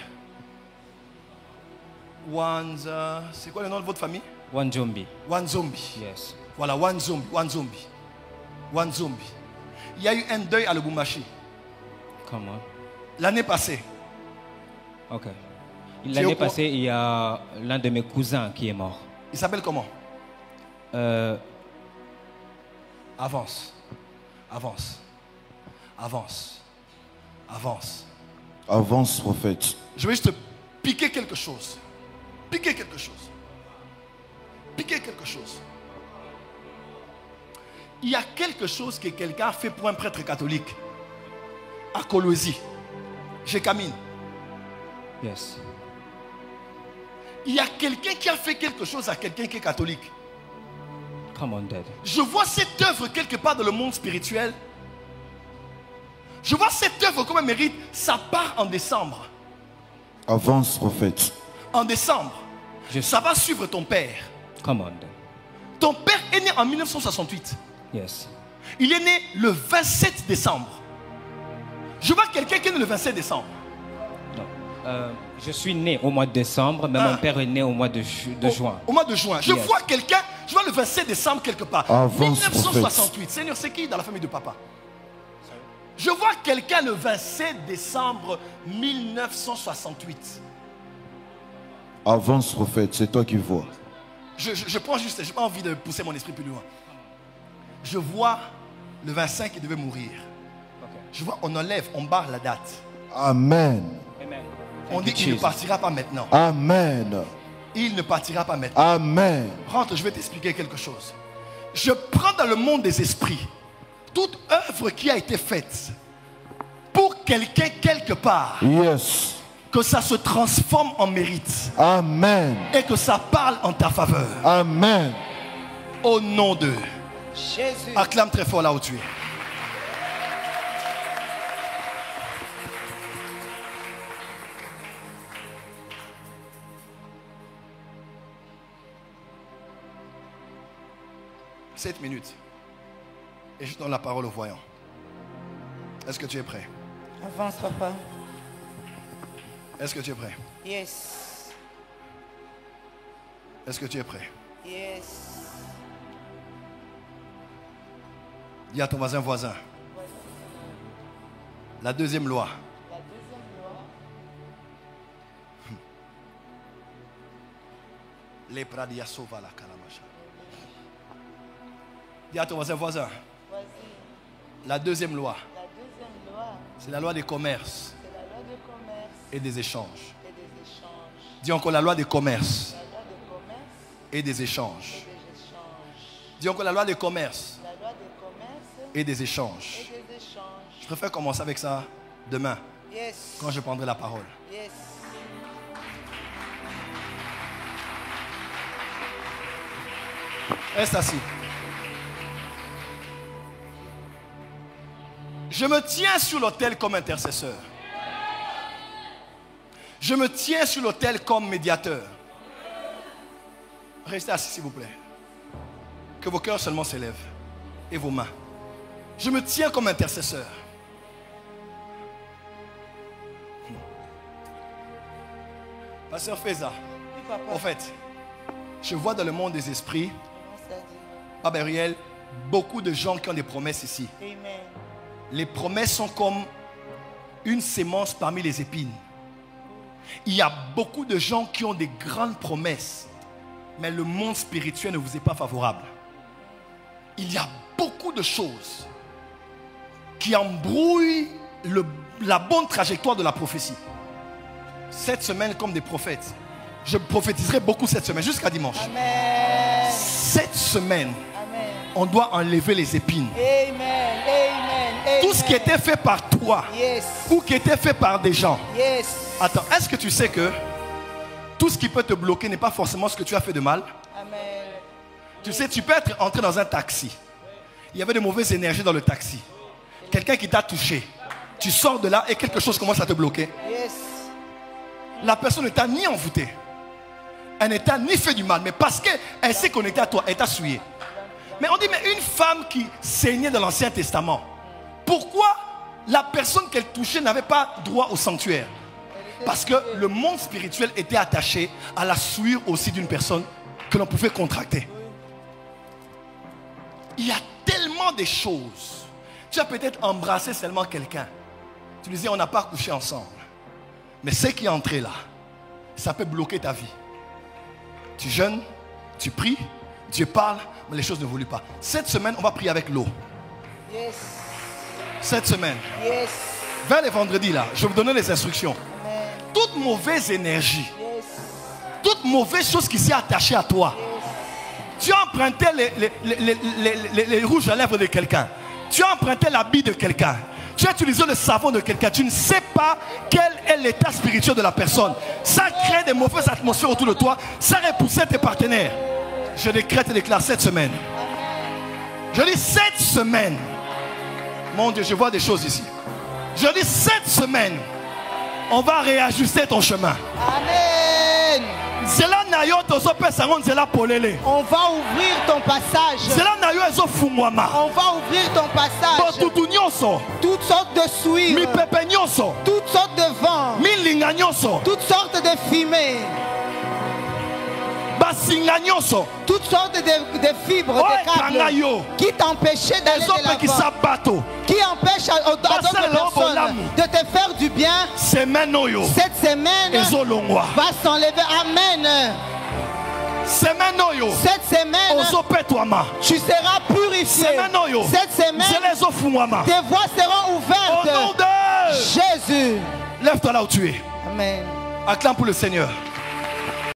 Wanza. C'est quoi le nom de votre famille? Wanzombi. Wanzombi. Yes. Voilà, Wanzombi. Wanzombi. Wanzombi. Il y a eu un deuil à Lubumbashi. Comment? L'année passée. Ok. L'année passée, il y a l'un de mes cousins qui est mort. Il s'appelle comment? Avance. Avance. Avance. Avance. Avance, prophète. Je vais juste te piquer quelque chose. Piquer quelque chose. Piquer quelque chose. Il y a quelque chose que quelqu'un a fait pour un prêtre catholique. À Colosie. Je camine. Yes. Il y a quelqu'un qui a fait quelque chose à quelqu'un qui est catholique. Come on, Dad. Je vois cette œuvre quelque part dans le monde spirituel. Je vois cette œuvre comme un mérite. Ça part en décembre. Avance, prophète. En décembre. Ça va suivre ton père. Come on, Dad. Ton père est né en 1968. Yes. Il est né le 27 décembre. Je vois quelqu'un qui est né le 27 décembre. Non. Je suis né au mois de décembre, mais mon père est né au mois de juin. Au mois de juin. Je vois quelqu'un, je vois le 27 décembre quelque part. Avance, 1968. prophète. Seigneur, c'est qui dans la famille de papa? Je vois quelqu'un le 27 décembre 1968. Avance, prophète, c'est toi qui vois. Je prends juste, je n'ai pas envie de pousser mon esprit plus loin. Je vois le 25 qui devait mourir. Okay. Je vois, on enlève, on barre la date. Amen. Amen. On dit qu'il ne partira pas maintenant. Amen. Il ne partira pas maintenant. Amen. Rentre, je vais t'expliquer quelque chose. Je prends dans le monde des esprits toute œuvre qui a été faite pour quelqu'un quelque part. Yes. Que ça se transforme en mérite. Amen. Et que ça parle en ta faveur. Amen. Au nom de Jésus. Acclame très fort là où tu es. « 7 minutes. Et je donne la parole au voyant. Est-ce que tu es prêt? Avance, papa. Est-ce que tu es prêt? Yes. Est-ce que tu es prêt? Yes. Dis à ton voisin. La deuxième loi. La deuxième loi. Les pradia sova la kalamasha. Dis à ton voisin. Voici. La deuxième loi. La deuxième loi. C'est la loi des commerces C'est la loi de commerce et des échanges. et des échanges. Dis encore la loi des commerces La loi de commerce et des et échanges. des échanges. Dis encore la loi des commerces La loi de commerce et des échanges. et des échanges. Je préfère commencer avec ça demain, Yes. quand je prendrai la parole. Yes. Reste assis. Je me tiens sur l'autel comme intercesseur. Je me tiens sur l'autel comme médiateur. Restez assis, s'il vous plaît. Que vos cœurs seulement s'élèvent. Et vos mains. Je me tiens comme intercesseur. Pasteur Feza, en fait, je vois dans le monde des esprits, Abériel, beaucoup de gens qui ont des promesses ici. Amen. Les promesses sont comme une sémence parmi les épines. Il y a beaucoup de gens qui ont des grandes promesses, mais le monde spirituel ne vous est pas favorable. Il y a beaucoup de choses qui embrouillent la bonne trajectoire de la prophétie. Cette semaine, comme des prophètes, je prophétiserai beaucoup cette semaine, jusqu'à dimanche. Amen. Cette semaine, Amen. on doit enlever les épines. Amen. Amen. Tout ce qui était fait par toi, yes, ou qui était fait par des gens. yes. Attends, est-ce que tu sais que tout ce qui peut te bloquer n'est pas forcément ce que tu as fait de mal? Amen. Tu sais, tu peux être entré dans un taxi. Il y avait de mauvaises énergies dans le taxi. Quelqu'un qui t'a touché. Tu sors de là et quelque chose commence à te bloquer. Yes. La personne ne t'a ni envoûté. Elle ne t'a ni fait du mal. Mais parce qu'elle s'est connectée à toi, elle t'a souillé. Mais on dit, mais une femme qui saignait dans l'Ancien Testament, pourquoi la personne qu'elle touchait n'avait pas droit au sanctuaire? Parce que le monde spirituel était attaché à la souillure aussi d'une personne que l'on pouvait contracter. Il y a tellement de choses. Tu as peut-être embrassé seulement quelqu'un. Tu disais, on n'a pas couché ensemble. Mais ce qui est entré là, ça peut bloquer ta vie. Tu jeûnes, tu pries, Dieu parle, mais les choses ne évoluent pas. Cette semaine, on va prier avec l'eau. Yes. Cette semaine. Yes. Vers les vendredis là, je vais vous donner les instructions. Amen. Toute mauvaise énergie, Yes. toute mauvaise chose qui s'est attachée à toi. Tu as emprunté les rouges à lèvres de quelqu'un. Tu as emprunté l'habit de quelqu'un. Tu as utilisé le savon de quelqu'un. Tu ne sais pas quel est l'état spirituel de la personne. Ça crée des mauvaises atmosphères autour de toi. Ça repousse tes partenaires. Je décrète et déclare cette semaine. Je dis cette semaine. Mon Dieu, je vois des choses ici. Je dis cette semaine. On va réajuster ton chemin. Amen. On va ouvrir ton passage. On va ouvrir ton passage. Toutes sortes de souillures, toutes sortes de vents, toutes sortes de fumées, toutes sortes de fibres, de câbles qui t'empêchaient d'aller de l'avant, qui empêchent à d'autres personnes de te faire du bien. Cette semaine va s'enlever. Amen. Cette semaine, tu seras purifié. Cette semaine, tes voies seront ouvertes. Au nom de Jésus. Lève-toi là où tu es. Amen. Acclame pour le Seigneur.